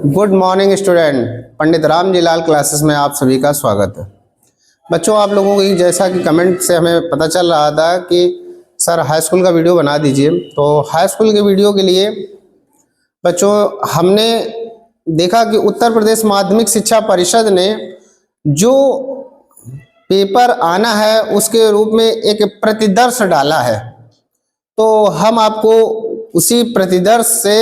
Good morning student, पंडित Ramji Lal classes में आप सभी का स्वागत है। बच्चों, आप लोगों को जैसा कि कमेंट से हमें पता चल रहा था कि सर हाई स्कूल का वीडियो बना दीजिए, तो हाई स्कूल के वीडियो के लिए बच्चों हमने देखा कि उत्तर प्रदेश माध्यमिक शिक्षा परिषद ने जो पेपर आना है उसके रूप में एक प्रतिदर्श डाला है, तो हम आपको उसी प्रतिदर्श से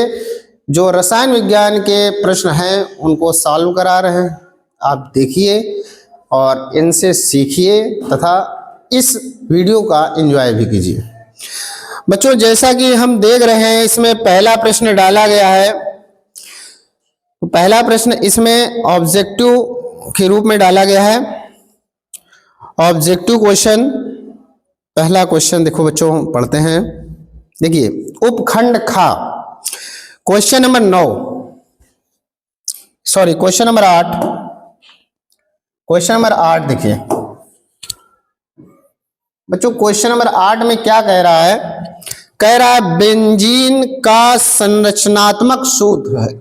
जो रसायन विज्ञान के प्रश्न हैं उनको सॉल्व करा रहे हैं। आप देखिए और इनसे सीखिए तथा इस वीडियो का एंजॉय भी कीजिए। बच्चों, जैसा कि हम देख रहे हैं इसमें पहला प्रश्न डाला गया है, तो पहला प्रश्न इसमें ऑब्जेक्टिव के रूप में डाला गया है। ऑब्जेक्टिव क्वेश्चन, पहला क्वेश्चन देखो बच्चों, पढ़ते हैं। देखिए, उपखंड खा, question number 9, sorry question number 8, question number 8 देखिए बच्चों, क्वेश्चन नंबर 8 में क्या कह रहा है? कह रहा है बेंजीन का संरचनात्मक सूत्र है।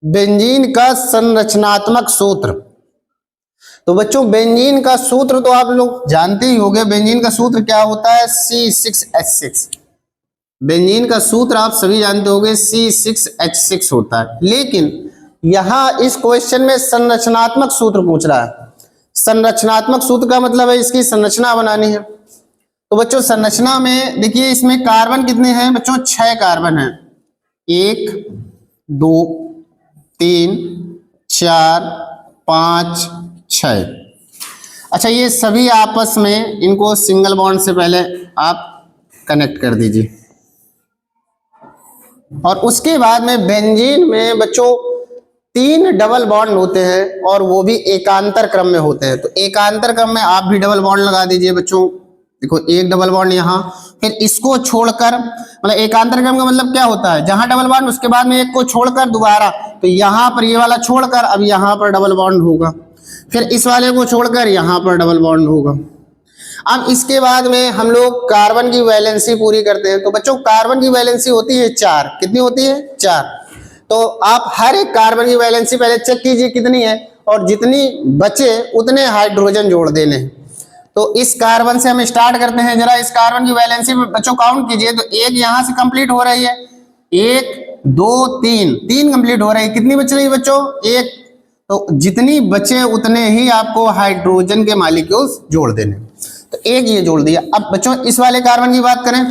बेंजीन का संरचनात्मक सूत्र, तो बच्चों बेंजीन का सूत्र तो आप लोग जानते ही होंगे। बेंजीन का सूत्र क्या होता है? C6H6। बेंजीन का सूत्र आप सभी जानते होंगे, C6H6 होता है। लेकिन यहां इस क्वेश्चन में संरचनात्मक सूत्र पूछ रहा है। संरचनात्मक सूत्र का मतलब है इसकी संरचना बनानी है। तो बच्चों संरचना में देखिए, इसमें कार्बन कितने हैं बच्चों? 6 कार्बन हैं। 1 2 3 4 5 6। अच्छा, ये सभी आपस में इनको सिंगल बॉन्ड से पहले आप कनेक्ट कर दीजिए, और उसके बाद में बेंजीन में बच्चों 3 डबल बॉन्ड होते हैं, और वो भी एकांतर क्रम में होते हैं। तो एकांतर क्रम में आप भी डबल बॉन्ड लगा दीजिए बच्चों। देखो, एक डबल बॉन्ड यहाँ, फिर इसको छोड़कर, मतलब एकांतर क्रम का मतलब क्या होता है? जहां डबल बॉन्ड उसके बाद में एक को छोड़कर दोबारा, तो यहाँ पर ये वाला छोड़कर अब यहाँ पर डबल बॉन्ड होगा, फिर इस वाले को छोड़कर यहाँ पर डबल बॉन्ड होगा। अब इसके बाद में हम लोग कार्बन की वैलेंसी पूरी करते हैं। तो बच्चों कार्बन की वैलेंसी होती है 4। कितनी होती है? 4। तो आप हर एक कार्बन की वैलेंसी पहले चेक कीजिए कितनी है, और जितनी बचे उतने हाइड्रोजन जोड़ देने हैं। तो इस कार्बन से हम स्टार्ट करते हैं। जरा इस कार्बन की वैलेंसी बच्चों काउंट कीजिए, तो एक यहां से कंप्लीट हो रही है, 1 2 3 कंप्लीट हो रही है। कितनी बच रही है बच्चों? 1। तो जितनी बचे उतने ही आपको हाइड्रोजन के मॉलिक्यूल्स जोड़ देने। तो एक ये जोड़ दिया। अब बच्चों इस वाले कार्बन की बात करें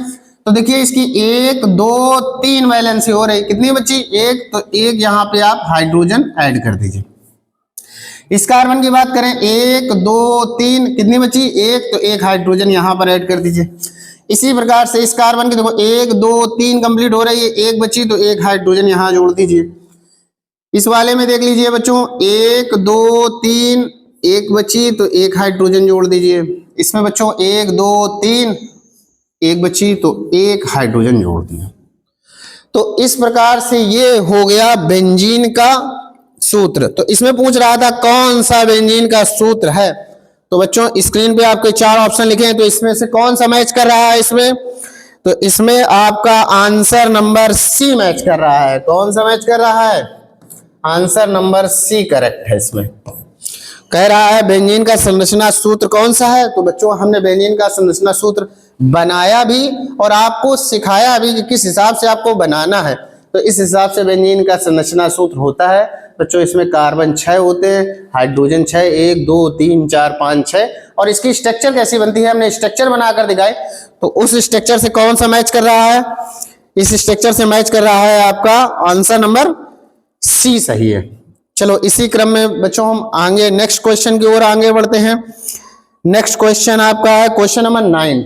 तो देखिए, इसकी 1 2 3 वैलेंसी हो रही। कितनी बची? 1। तो एक यहां पे आप हाइड्रोजन ऐड कर दीजिए। इस कार्बन की बात करें, 1 2 3, कितनी बची? 1। तो एक हाइड्रोजन यहां पर ऐड कर दीजिए। इसी प्रकार से इस कार्बन की देखो 1 2 3 कंप्लीट हो रही है, एक बची, तो एक हाइड्रोजन यहां जोड़ दीजिए। इस वाले में देख लीजिए बच्चों, 1 2 3, एक बची, तो एक हाइड्रोजन जोड़ दीजिए। इसमें बच्चों 1 2 3, एक बची, तो एक हाइड्रोजन जोड़ दिया। तो इस प्रकार से ये हो गया बेंजीन का सूत्र। तो इसमें पूछ रहा था कौन सा बेंजीन का सूत्र है। तो बच्चों स्क्रीन पे आपके 4 ऑप्शन लिखे हैं, तो इसमें से कौन सा मैच कर रहा है इसमें? तो इसमें आपका आंसर नंबर C मैच कर रहा है। कौन सा मैच कर रहा है? आंसर नंबर C करेक्ट है। इसमें कह रहा है बेंजीन का संरचना सूत्र कौन सा है। तो बच्चों हमने बेंजीन का संरचना सूत्र बनाया भी और आपको सिखाया भी कि किस हिसाब से आपको बनाना है। तो इस हिसाब से बेंजीन का संरचना सूत्र होता है बच्चों। इसमें कार्बन 6 होते हैं, हाइड्रोजन 6, 1 2 3 4 5 6। और इसकी स्ट्रक्चर कैसी बनती है हमने स्ट्रक्चर बनाकर दिखाए। तो उस स्ट्रक्चर से कौन सा मैच कर रहा है? इस स्ट्रक्चर से मैच कर रहा है आपका आंसर नंबर C सही है। चलो इसी क्रम में बच्चों हम आगे नेक्स्ट क्वेश्चन की ओर आगे बढ़ते हैं। नेक्स्ट क्वेश्चन आपका है क्वेश्चन नंबर 9।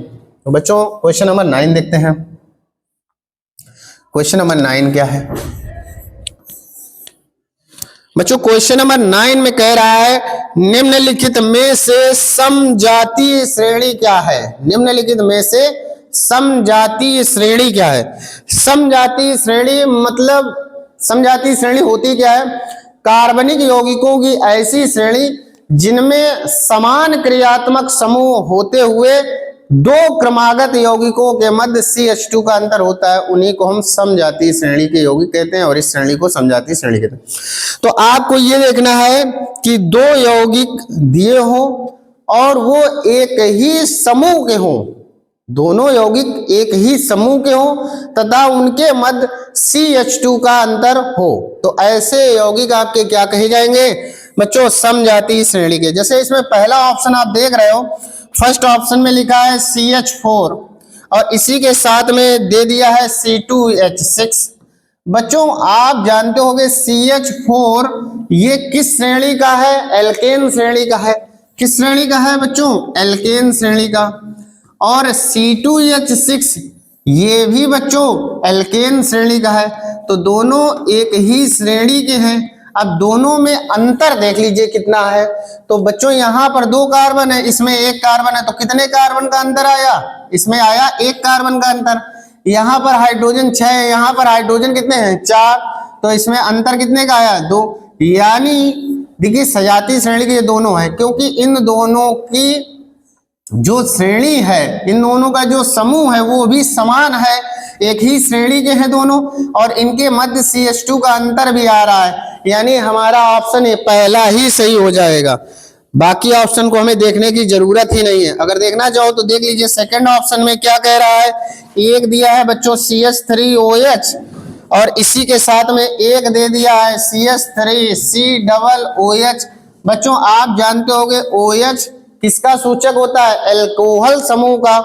तो बच्चों क्वेश्चन नंबर 9 देखते हैं। क्वेश्चन नंबर 9 क्या है बच्चों? क्वेश्चन नंबर 9 में कह रहा है निम्नलिखित में से समजातीय श्रेणी क्या है? निम्नलिखित में से समजातीय श्रेणी क्या है? समजातीय श्रेणी मतलब समजातीय श्रेणी होती क्या है? कार्बनिक यौगिकों की ऐसी श्रेणी जिनमें समान क्रियात्मक समूह होते हुए दो क्रमागत यौगिकों के मध्य CH2 का अंतर होता है, उन्हीं को हम समजातीय श्रेणी के यौगिक कहते हैं और इस श्रेणी को समजातीय श्रेणी कहते हैं। तो आपको ये देखना है कि दो यौगिक दिए हों और वो एक ही समूह के हों, दोनों यौगिक एक ही समूह के हों तथा उनके मध्य CH2 का अंतर हो, तो ऐसे यौगिक आपके क्या कहे जाएंगे बच्चों, समजातीय श्रेणी के। जैसे इसमें पहला ऑप्शन आप देख रहे हो, फर्स्ट ऑप्शन में लिखा है CH4 और इसी के साथ में दे दिया है C2H6। बच्चों आप जानते होंगे CH4 ये किस श्रेणी का है, एल्केन श्रेणी का है। किस श्रेणी का है बच्चों, एल्केन श्रेणी का। और C2H6 ये भी बच्चों एल्केन श्रेणी का है, तो दोनों एक ही श्रेणी के हैं। अब दोनों में अंतर देख लीजिए कितना है, तो बच्चों यहाँ पर 2 कार्बन है, इसमें 1 कार्बन है, तो कितने कार्बन का अंतर आया, इसमें आया 1 कार्बन का अंतर। यहाँ पर हाइड्रोजन 6 है, यहाँ पर हाइड्रोजन कितने हैं 4, तो इसमें अंतर कितने का आया 2। यानी देखिए सजातीय श्रेणी के ये दोनों है, क्योंकि इन दोनों की जो श्रेणी है, इन दोनों का जो समूह है वो भी समान है, एक ही श्रेणी के हैं दोनों, और इनके मध्य CH2 का अंतर भी आ रहा है। यानी हमारा ऑप्शन ये पहला ही सही हो जाएगा, बाकी ऑप्शन को हमें देखने की जरूरत ही नहीं है। अगर देखना चाहो तो देख लीजिए सेकंड ऑप्शन में क्या कह रहा है, एक दिया है बच्चों CH3OH और इसी के साथ में एक दे दिया है CH3COOH। बच्चों आप जानते होंगे OH किसका सूचक होता है, एल्कोहल समूह का,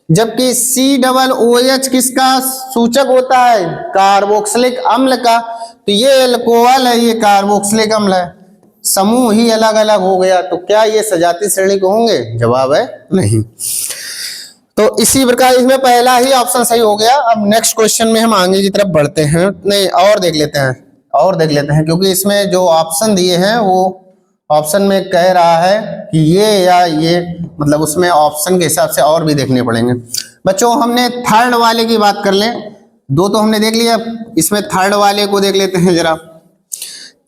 जबकि COOH किसका सूचक होता है, कार्बोक्सिलिक अम्ल का। तो ये एल्कोहल है, ये कार्बोक्सिलिक अम्ल है, समूह ही अलग अलग हो गया, तो क्या ये सजातीय श्रेणी के होंगे, जवाब है नहीं। तो इसी प्रकार इसमें पहला ही ऑप्शन सही हो गया। अब नेक्स्ट क्वेश्चन में हम आगे की तरफ बढ़ते हैं, नहीं और देख लेते हैं, क्योंकि इसमें जो ऑप्शन दिए हैं वो ऑप्शन में कह रहा है कि ये या ये, मतलब उसमें ऑप्शन के हिसाब से और भी देखने पड़ेंगे। बच्चों हमने थर्ड वाले की बात कर लें, 2 तो हमने देख लिया, इसमें थर्ड वाले को देख लेते हैं जरा।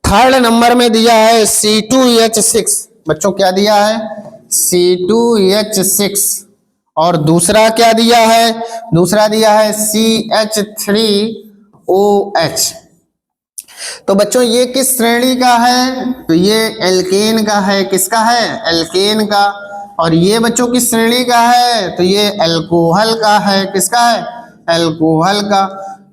थर्ड नंबर में दिया है C2H6। बच्चों क्या दिया है, C2H6, और दूसरा क्या दिया है, दूसरा दिया है CH3OH। तो बच्चों ये किस श्रेणी का है, तो ये एल्केन का है, किसका है, एल्केन का। और ये बच्चों किस श्रेणी का है, तो ये एल्कोहल का है, किसका है, एल्कोहल का।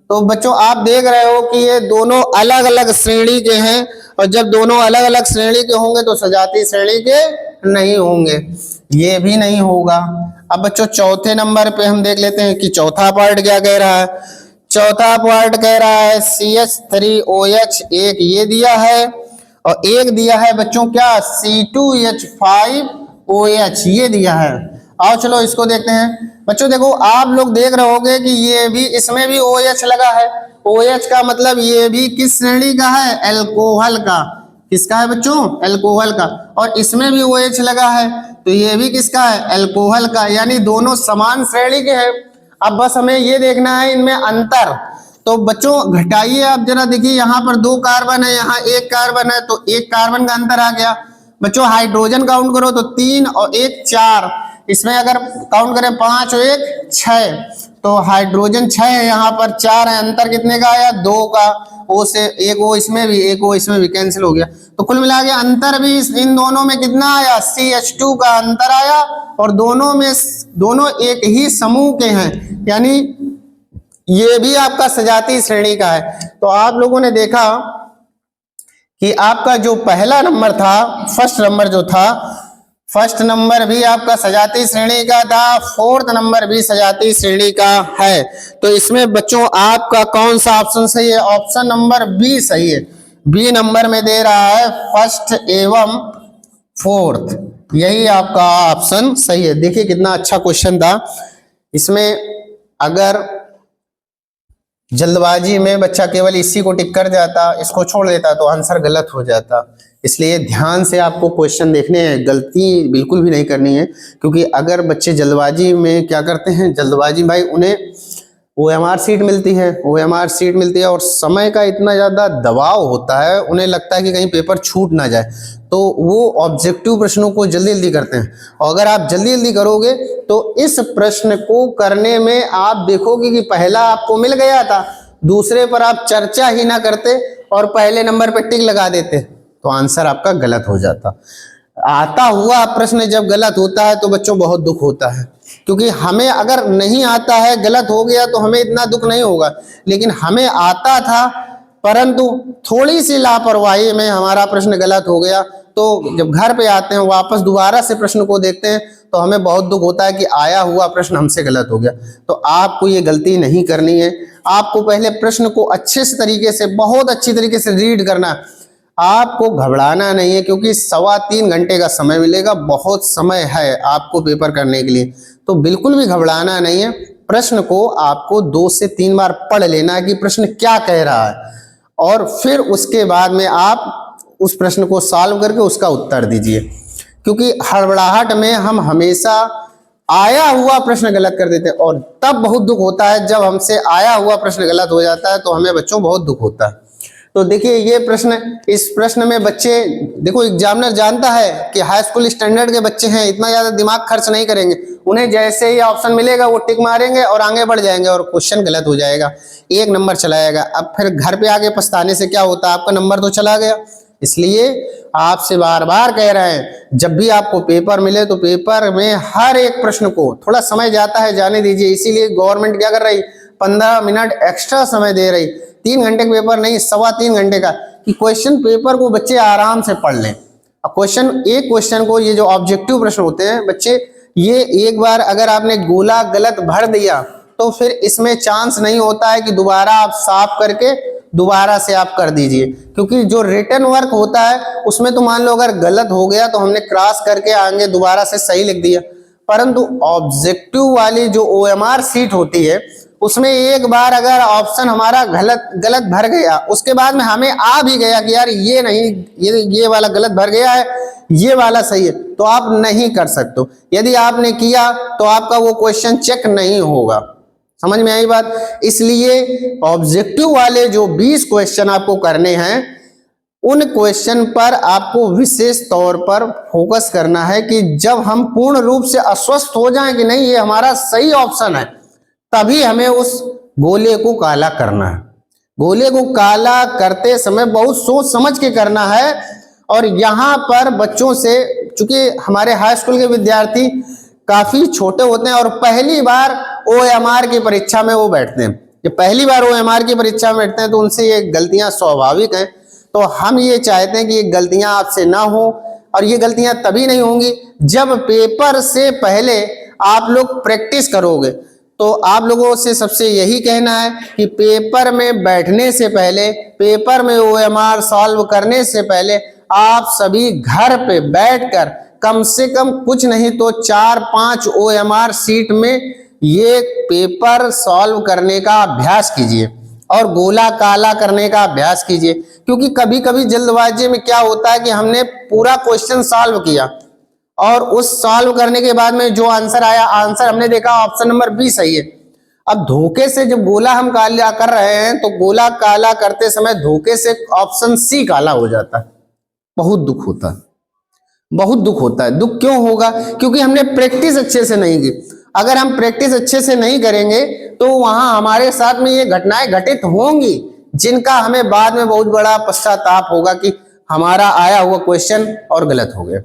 तो बच्चों आप देख रहे हो कि ये दोनों अलग अलग श्रेणी के हैं, और जब दोनों अलग अलग श्रेणी के होंगे तो सजातीय श्रेणी के नहीं होंगे, ये भी नहीं होगा। अब बच्चों चौथे नंबर पे हम देख लेते हैं कि चौथा पार्ट क्या कह रहा है। चौथा पार्ट कह रहा है CH3OH, एक ये दिया है और एक दिया है बच्चों क्या, C2H5OH, ये दिया है। आओ चलो इसको देखते हैं। बच्चों देखो आप लोग देख रहे होंगे कि ये भी, इसमें भी OH लगा है, OH का मतलब ये भी किस श्रेणी का है, एल्कोहल का। किसका है बच्चों, एल्कोहल का। और इसमें भी OH लगा है, तो ये भी किसका है, एल्कोहल का। यानी दोनों समान श्रेणी के हैं। अब बस हमें ये देखना है इनमें अंतर। तो बच्चों घटाइए आप जरा, देखिए यहाँ पर 2 कार्बन है, यहाँ 1 कार्बन है, तो 1 कार्बन का अंतर आ गया। बच्चों हाइड्रोजन काउंट करो तो 3 और 1 4, इसमें अगर काउंट करें 5 और 1 6, तो हाइड्रोजन 6 है, यहाँ पर 4 है, अंतर कितने का आया, 2 का। ओ से एक ओ इसमें भी, एक ओ इसमें भी कैंसिल हो गया, तो कुल मिला के अंतर भी इन दोनों में कितना आया, CH2 का अंतर आया। और दोनों एक ही समूह के हैं, यानी ये भी आपका सजातीय श्रेणी का है। तो आप लोगों ने देखा कि आपका जो पहला नंबर था, फर्स्ट नंबर जो था, फर्स्ट नंबर भी आपका सजातीय श्रेणी का था, फोर्थ नंबर भी सजातीय श्रेणी का है। तो इसमें बच्चों आपका कौन सा ऑप्शन सही है, ऑप्शन नंबर बी सही है। बी नंबर में दे रहा है फर्स्ट एवं फोर्थ, यही आपका ऑप्शन सही है। देखिए कितना अच्छा क्वेश्चन था। इसमें अगर जल्दबाजी में बच्चा केवल इसी को टिक कर जाता, इसको छोड़ देता, तो आंसर गलत हो जाता। इसलिए ध्यान से आपको क्वेश्चन देखने हैं, गलती बिल्कुल भी नहीं करनी है। क्योंकि अगर बच्चे जल्दबाजी में क्या करते हैं, जल्दबाजी भाई उन्हें OMR सीट मिलती है, OMR सीट मिलती है और समय का इतना ज़्यादा दबाव होता है, उन्हें लगता है कि कहीं पेपर छूट ना जाए, तो वो ऑब्जेक्टिव प्रश्नों को जल्दी जल्दी करते हैं। और अगर आप जल्दी जल्दी करोगे तो इस प्रश्न को करने में आप देखोगे कि पहला आपको मिल गया था, दूसरे पर आप चर्चा ही ना करते और पहले नंबर पे टिक लगा देते तो आंसर आपका गलत हो जाता। आता हुआ प्रश्न जब गलत होता है तो बच्चों बहुत दुख होता है, क्योंकि हमें अगर नहीं आता है, गलत हो गया तो हमें इतना दुख नहीं होगा, लेकिन हमें आता था परंतु थोड़ी सी लापरवाही में हमारा प्रश्न गलत हो गया, तो जब घर पे आते हैं वापस दोबारा से प्रश्न को देखते हैं तो हमें बहुत दुख होता है कि आया हुआ प्रश्न हमसे गलत हो गया। तो आपको ये गलती नहीं करनी है। आपको पहले प्रश्न को अच्छे से तरीके से, बहुत अच्छी तरीके से रीड करना है। आपको घबराना नहीं है, क्योंकि 3.25 घंटे का समय मिलेगा, बहुत समय है आपको पेपर करने के लिए, तो बिल्कुल भी घबराना नहीं है। प्रश्न को आपको 2 से 3 बार पढ़ लेना है कि प्रश्न क्या कह रहा है, और फिर उसके बाद में आप उस प्रश्न को सॉल्व करके उसका उत्तर दीजिए, क्योंकि हड़बड़ाहट में हम हमेशा आया हुआ प्रश्न गलत कर देते हैं, और तब बहुत दुख होता है जब हमसे आया हुआ प्रश्न गलत हो जाता है, तो हमें बच्चों बहुत दुख होता है। तो देखिए ये प्रश्न, इस प्रश्न में बच्चे देखो, एग्जामिनर जानता है कि हाई स्कूल स्टैंडर्ड के बच्चे हैं, इतना ज्यादा दिमाग खर्च नहीं करेंगे, उन्हें जैसे ही ऑप्शन मिलेगा वो टिक मारेंगे और आगे बढ़ जाएंगे और क्वेश्चन गलत हो जाएगा, 1 नंबर चला जाएगा। अब फिर घर पे आके पछताने से क्या होता है, आपका नंबर तो चला गया। इसलिए आपसे बार बार कह रहे हैं, जब भी आपको पेपर मिले तो पेपर में हर एक प्रश्न को, थोड़ा समय जाता है जाने दीजिए, इसीलिए गवर्नमेंट क्या कर रही, 15 मिनट एक्स्ट्रा समय दे रही, 3 घंटे का पेपर नहीं, 3.25 घंटे का, कि क्वेश्चन पेपर को बच्चे आराम से पढ़ लें। अब एक क्वेश्चन को, ये जो ऑब्जेक्टिव प्रश्न होते हैं बच्चे, ये एक बार अगर आपने गोला गलत भर दिया तो फिर इसमें चांस नहीं होता है कि दोबारा आप साफ करके दोबारा से आप कर दीजिए, क्योंकि जो रिटन वर्क होता है उसमें तो मान लो अगर गलत हो गया तो हमने क्रॉस करके आगे दोबारा से सही लिख दिया, परंतु ऑब्जेक्टिव वाली जो OMR सीट होती है उसमें एक बार अगर ऑप्शन हमारा गलत भर गया, उसके बाद में हमें आ भी गया कि यार ये नहीं, ये वाला गलत भर गया है, ये वाला सही है, तो आप नहीं कर सकते। यदि आपने किया तो आपका वो क्वेश्चन चेक नहीं होगा। समझ में आई बात? इसलिए ऑब्जेक्टिव वाले जो 20 क्वेश्चन आपको करने हैं, उन क्वेश्चन पर आपको विशेष तौर पर फोकस करना है कि जब हम पूर्ण रूप से आश्वस्त हो जाएं कि नहीं ये हमारा सही ऑप्शन है, तभी हमें उस गोले को काला करना है। गोले को काला करते समय बहुत सोच समझ के करना है। और यहाँ पर बच्चों से, चूंकि हमारे हाई स्कूल के विद्यार्थी काफी छोटे होते हैं और पहली बार OMR की परीक्षा में वो बैठते हैं, जब पहली बार OMR की परीक्षा में बैठते हैं तो उनसे ये गलतियां स्वाभाविक हैं। तो हम ये चाहते हैं कि ये गलतियां आपसे ना हो, और ये गलतियां तभी नहीं होंगी जब पेपर से पहले आप लोग प्रैक्टिस करोगे। तो आप लोगों से सबसे यही कहना है कि पेपर में बैठने से पहले, पेपर में OMR सॉल्व करने से पहले आप सभी घर पे बैठकर कम से कम कुछ नहीं तो 4-5 OMR सीट में ये पेपर सॉल्व करने का अभ्यास कीजिए और गोला काला करने का अभ्यास कीजिए। क्योंकि कभी कभी जल्दबाजी में क्या होता है कि हमने पूरा क्वेश्चन सॉल्व किया और उस सॉल्व करने के बाद में जो आंसर आया, आंसर हमने देखा ऑप्शन नंबर बी सही है। अब धोखे से जब गोला हम काला कर रहे हैं तो गोला काला करते समय धोखे से ऑप्शन सी काला हो जाता है। बहुत दुख होता है, बहुत दुख होता है। दुख क्यों होगा? क्योंकि हमने प्रैक्टिस अच्छे से नहीं की। अगर हम प्रैक्टिस अच्छे से नहीं करेंगे तो वहां हमारे साथ में ये घटनाएं घटित होंगी, जिनका हमें बाद में बहुत बड़ा पश्चाताप होगा कि हमारा आया हुआ क्वेश्चन और गलत हो गया।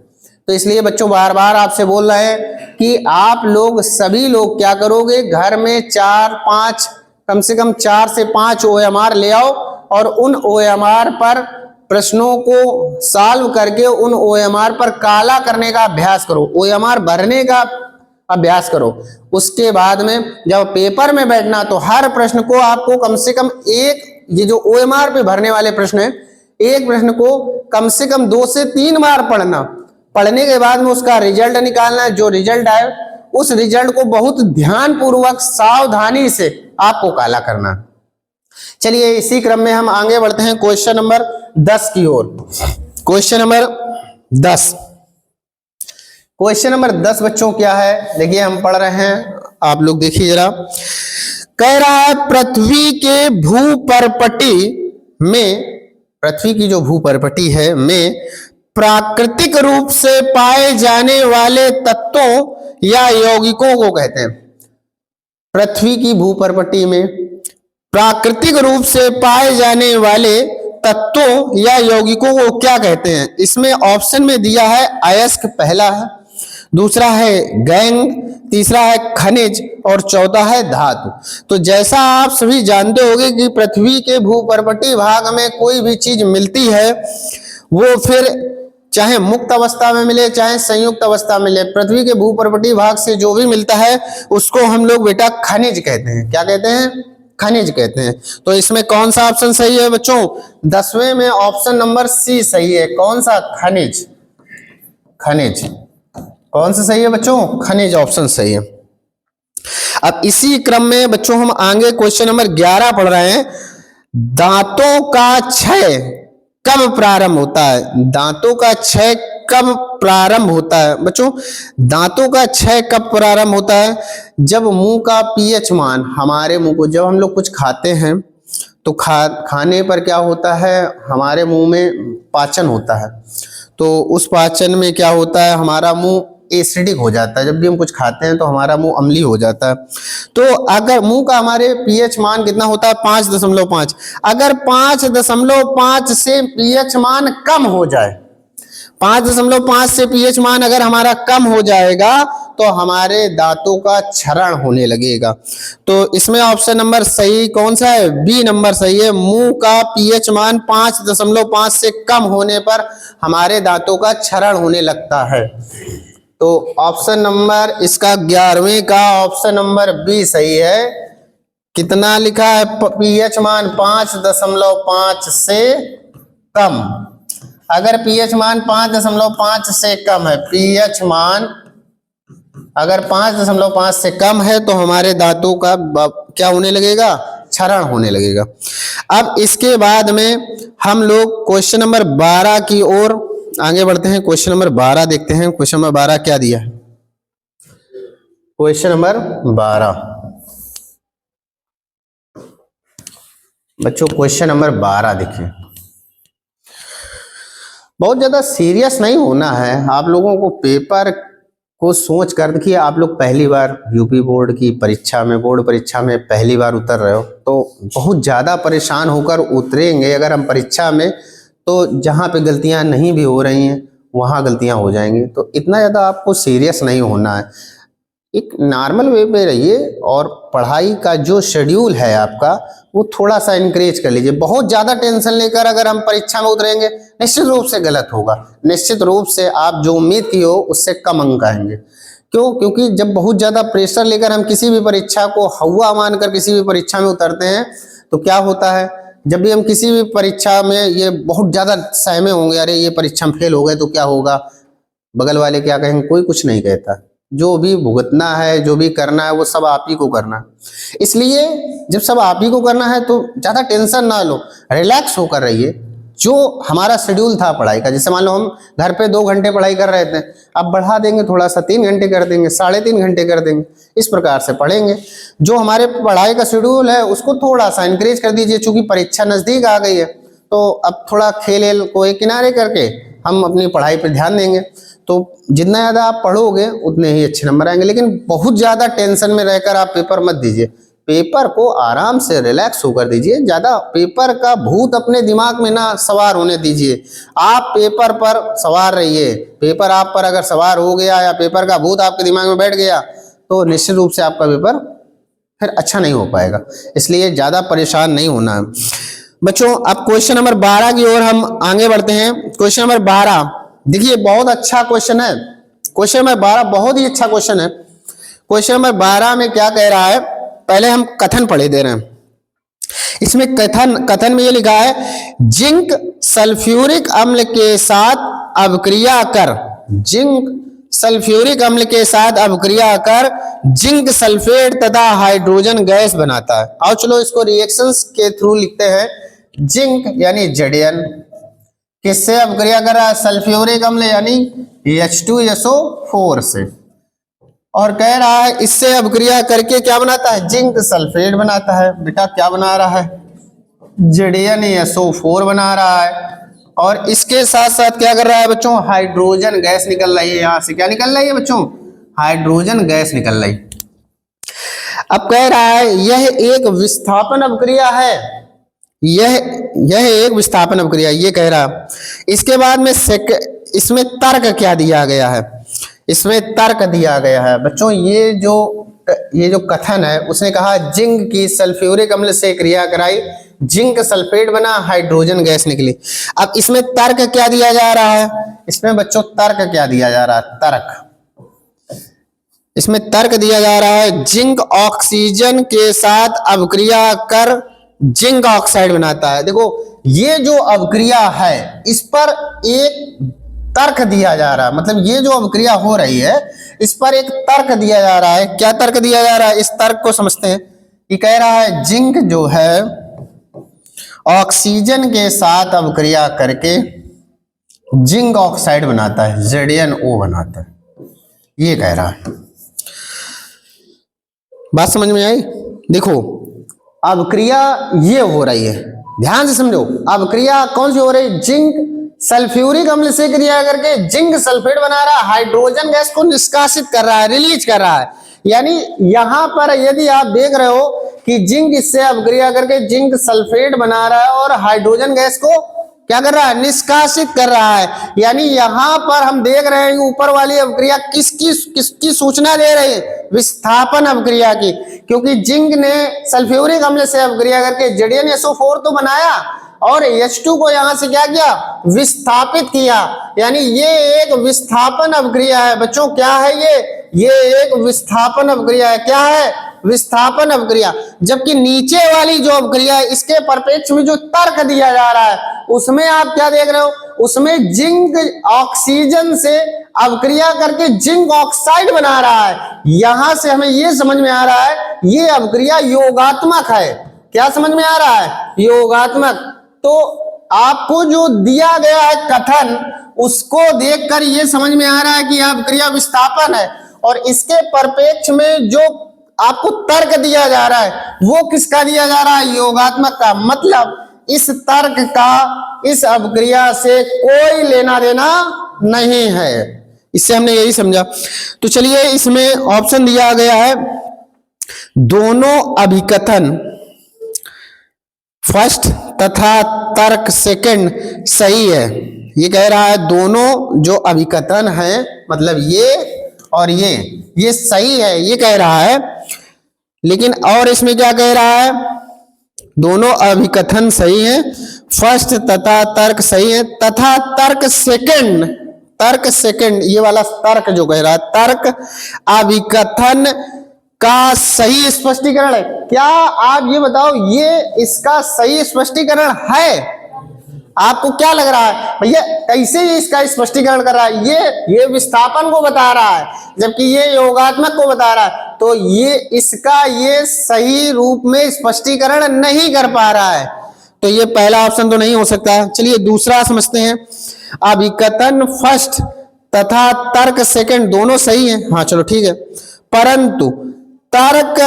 तो इसलिए बच्चों बार बार आपसे बोल रहे हैं कि आप लोग सभी लोग क्या करोगे, घर में 4-5, कम से कम 4 से 5 OMR ले आओ और उन OMR पर प्रश्नों को सॉल्व करके उन OMR पर काला करने का अभ्यास करो, OMR भरने का अभ्यास करो। उसके बाद में जब पेपर में बैठना तो हर प्रश्न को आपको कम से कम एक, ये जो OMR पे भरने वाले प्रश्न है, एक प्रश्न को कम से कम 2 से 3 बार पढ़ना। पढ़ने के बाद में उसका रिजल्ट निकालना है। जो रिजल्ट आए उस रिजल्ट को बहुत ध्यानपूर्वक सावधानी से आपको काला करना। चलिए इसी क्रम में हम आगे बढ़ते हैं क्वेश्चन नंबर 10 की ओर। क्वेश्चन नंबर 10, क्वेश्चन नंबर 10 बच्चों क्या है, देखिए हम पढ़ रहे हैं, आप लोग देखिए जरा। कह रहा है पृथ्वी के भूपर्पटी में, पृथ्वी की जो भूपर्पटी है में प्राकृतिक रूप से पाए जाने वाले तत्वों या यौगिकों को कहते हैं। पृथ्वी की भूपर्पटी में प्राकृतिक रूप से पाए जाने वाले तत्वों या यौगिकों को क्या कहते हैं? इसमें ऑप्शन में दिया है अयस्क पहला है, दूसरा है गैंग, तीसरा है खनिज और चौथा है धातु। तो जैसा आप सभी जानते होंगे कि पृथ्वी के भूपर्वतीय भाग में कोई भी चीज मिलती है वो फिर चाहे मुक्त अवस्था में मिले चाहे संयुक्त अवस्था में मिले, पृथ्वी के भूपर्वतीय भाग से जो भी मिलता है उसको हम लोग बेटा खनिज कहते हैं। क्या कहते हैं? खनिज कहते हैं। तो इसमें कौन सा ऑप्शन सही है बच्चों? 10वें में ऑप्शन नंबर सी सही है। कौन सा? खनिज। खनिज कौन सा सही है बच्चों? खनिज ऑप्शन सही है। अब इसी क्रम में बच्चों हम आगे क्वेश्चन नंबर 11 पढ़ रहे हैं। दांतों का क्षय कब प्रारंभ होता है? दांतों का क्षय कब प्रारंभ होता है बच्चों? दांतों का क्षय कब प्रारंभ होता है? जब मुंह का पीएच मान, हमारे मुंह को जब हम लोग कुछ खाते हैं तो खाने पर क्या होता है, हमारे मुंह में पाचन होता है, तो उस पाचन में क्या होता है, हमारा मुंह एसिडिक हो जाता है। जब भी हम कुछ खाते हैं तो हमारा मुंह अम्लीय हो जाता है। तो अगर मुंह का हमारे पीएच मान कितना होता है? 5.5। अगर 5.5 से पीएच मान कम हो जाए, 5.5 से पीएच मान अगर हमारा कम हो जाएगा तो हमारे दांतों का क्षरण होने लगेगा। तो इसमें ऑप्शन नंबर सही कौन सा है? बी नंबर सही है। मुंह का पीएच मान 5.5 से कम होने पर हमारे दांतों का क्षरण होने लगता है। तो ऑप्शन नंबर इसका 11वें का ऑप्शन नंबर बी सही है। कितना लिखा है? पीएच मान 5.5 से कम। अगर पीएच मान 5.5 से कम है, पीएच मान अगर 5.5 से कम है तो हमारे दांतों का क्या होने लगेगा? क्षरण होने लगेगा। अब इसके बाद में हम लोग क्वेश्चन नंबर 12 की ओर आगे बढ़ते हैं। क्वेश्चन नंबर 12 देखते हैं। क्वेश्चन नंबर 12 क्या दिया है? क्वेश्चन नंबर 12 बच्चों, क्वेश्चन नंबर 12 देखिए। बहुत ज्यादा सीरियस नहीं होना है आप लोगों को। पेपर को सोच कर देखिए, आप लोग पहली बार यूपी बोर्ड की परीक्षा में, बोर्ड परीक्षा में पहली बार उतर रहे हो तो बहुत ज्यादा परेशान होकर उतरेंगे अगर हम परीक्षा में, तो जहाँ पे गलतियां नहीं भी हो रही हैं वहाँ गलतियां हो जाएंगी। तो इतना ज़्यादा आपको सीरियस नहीं होना है, एक नॉर्मल वे में रहिए और पढ़ाई का जो शेड्यूल है आपका वो थोड़ा सा इनकरेज कर लीजिए। बहुत ज़्यादा टेंशन लेकर अगर हम परीक्षा में उतरेंगे निश्चित रूप से गलत होगा। निश्चित रूप से आप जो उम्मीद की हो उससे कम अंक आएंगे। क्यों? क्योंकि जब बहुत ज़्यादा प्रेशर लेकर हम किसी भी परीक्षा को हवा मानकर किसी भी परीक्षा में उतरते हैं तो क्या होता है, जब भी हम किसी भी परीक्षा में ये बहुत ज्यादा सहमे होंगे, अरे ये परीक्षा में फेल हो गए तो क्या होगा, बगल वाले क्या कहेंगे, कोई कुछ नहीं कहता। जो भी भुगतना है, जो भी करना है वो सब आप ही को करना है। इसलिए जब सब आप ही को करना है तो ज्यादा टेंशन ना लो, रिलैक्स होकर रहिए। जो हमारा शेड्यूल था पढ़ाई का, जैसे मान लो हम घर पे 2 घंटे पढ़ाई कर रहे थे, अब बढ़ा देंगे थोड़ा सा, 3 घंटे कर देंगे, 3.5 घंटे कर देंगे, इस प्रकार से पढ़ेंगे। जो हमारे पढ़ाई का शेड्यूल है उसको थोड़ा सा इंक्रीज कर दीजिए, चूंकि परीक्षा नजदीक आ गई है तो अब थोड़ा खेल को एक किनारे करके हम अपनी पढ़ाई पर ध्यान देंगे। तो जितना ज़्यादा आप पढ़ोगे उतने ही अच्छे नंबर आएंगे। लेकिन बहुत ज़्यादा टेंशन में रहकर आप पेपर मत दीजिए, पेपर को आराम से रिलैक्स होकर दीजिए। ज़्यादा पेपर का भूत अपने दिमाग में ना सवार होने दीजिए। आप पेपर पर सवार रहिए। पेपर आप पर अगर सवार हो गया या पेपर का भूत आपके दिमाग में बैठ गया तो निश्चित रूप से आपका पेपर फिर अच्छा नहीं हो पाएगा। इसलिए ज़्यादा परेशान नहीं होना है बच्चों। अब क्वेश्चन नंबर 12 की ओर हम आगे बढ़ते हैं। क्वेश्चन नंबर 12 देखिए, बहुत अच्छा क्वेश्चन है। क्वेश्चन नंबर 12 बहुत ही अच्छा क्वेश्चन है। क्वेश्चन नंबर 12 में क्या कह रहा है, पहले हम कथन पढ़े दे रहे हैं। इसमें कथन में ये लिखा है, जिंक सल्फ्यूरिक अम्ल के साथ अभिक्रिया कर, जिंक सल्फ्यूरिक अम्ल के साथ अभिक्रिया कर जिंक सल्फेट तथा हाइड्रोजन गैस बनाता है। आओ चलो इसको रिएक्शंस के थ्रू लिखते हैं। जिंक यानी Zn किससे अभिक्रिया कर रहा है? सल्फ्यूरिक अम्ल यानी H2SO4 से, और कह रहा है इससे अभिक्रिया करके क्या बनाता है? जिंक सल्फेट बनाता है। बेटा क्या बना रहा है? ZnSO4 बना रहा है। और इसके साथ साथ क्या कर रहा है बच्चों? हाइड्रोजन गैस निकल रही है। यहां से क्या निकल रही है बच्चों? हाइड्रोजन गैस निकल रही। अब कह रहा है यह एक विस्थापन अभिक्रिया है। यह एक विस्थापन अभिक्रिया, ये कह रहा। इसके बाद में इसमें तर्क क्या दिया गया है, इसमें तर्क दिया गया है बच्चों, ये जो कथन है, उसने कहा जिंक की सल्फ्यूरिक अम्ल से क्रिया कराई, जिंक सल्फेट बना, हाइड्रोजन गैस निकली। अब इसमें तर्क क्या दिया जा रहा है, इसमें बच्चों तर्क क्या दिया जा रहा है, तर्क, इसमें तर्क दिया जा रहा है जिंक ऑक्सीजन के साथ अभिक्रिया कर जिंक ऑक्साइड बनाता है। देखो ये जो अभिक्रिया है इस पर एक तर्क दिया जा रहा है, मतलब ये जो अभिक्रिया हो रही है इस पर एक तर्क दिया जा रहा है। क्या तर्क दिया जा रहा है, इस तर्क को समझते हैं। ये कह रहा है जिंक जो है ऑक्सीजन के साथ अभिक्रिया करके जिंक ऑक्साइड बनाता है, ZnO बनाता है, ये कह रहा है। बात समझ में आई? देखो अभिक्रिया ये हो रही है, ध्यान से समझो, अभिक्रिया कौन सी हो रही है, जिंक सल्फ्यूरिक अम्ल से क्रिया करके जिंक सल्फेट बना रहा है, हाइड्रोजन गैस को निष्कासित कर रहा है, रिलीज कर रहा है। यानी यहां पर यदि आप देख रहे हो कि जिंक इससे अभिक्रिया करके जिंक सल्फेट बना रहा है और हाइड्रोजन गैस को क्या कर रहा है, निष्कासित कर रहा है। यानी यहां पर हम देख रहे हैं कि ऊपर वाली अभिक्रिया किसकी सूचना दे रही है, विस्थापन अभिक्रिया की, क्योंकि जिंक ने सल्फ्यूरिक अम्ल से अभिक्रिया करके ZnSO4 तो बनाया और H2 को यहां से क्या किया, विस्थापित किया। यानी ये एक विस्थापन अभिक्रिया है बच्चों। क्या है ये एक विस्थापन अभिक्रिया है। क्या है, विस्थापन अभिक्रिया। जबकि नीचे वाली जो अभिक्रिया है इसके परिप्रेक्ष्य में जो तर्क दिया जा रहा है उसमें आप क्या देख रहे हो, उसमें जिंक ऑक्सीजन से अभिक्रिया करके जिंक ऑक्साइड बना रहा है। यहां से हमें यह समझ में आ रहा है ये अभिक्रिया योगात्मक है। क्या समझ में आ रहा है, योगात्मक। तो आपको जो दिया गया है कथन उसको देखकर यह समझ में आ रहा है कि यह अभिक्रिया विस्थापन है, और इसके परिप्रेक्ष्य में जो आपको तर्क दिया जा रहा है वो किसका दिया जा रहा है, योगात्मक का। मतलब इस तर्क का इस अभिक्रिया से कोई लेना देना नहीं है। इससे हमने यही समझा। तो चलिए इसमें ऑप्शन दिया गया है दोनों अभिकथन फर्स्ट तथा तर्क सेकंड सही है। ये कह रहा है दोनों जो अभिकथन है, मतलब ये और ये सही है, ये कह रहा है। लेकिन और इसमें क्या कह रहा है, दोनों अभिकथन सही है, फर्स्ट तथा तर्क सही है, तथा तर्क सेकंड ये वाला तर्क जो कह रहा है, तर्क अभिकथन का सही स्पष्टीकरण है। क्या आप ये बताओ ये इसका सही स्पष्टीकरण है? आपको क्या लग रहा है भैया, कैसे ये इसका स्पष्टीकरण कर रहा है? ये विस्थापन को बता रहा है जबकि ये योगात्मक को बता रहा है, तो ये इसका ये सही रूप में स्पष्टीकरण नहीं कर पा रहा है। तो ये पहला ऑप्शन तो नहीं हो सकता। चलिए दूसरा समझते हैं। अभिकथन फर्स्ट तथा तर्क सेकंड दोनों सही है, हाँ चलो ठीक है, परंतु तर्क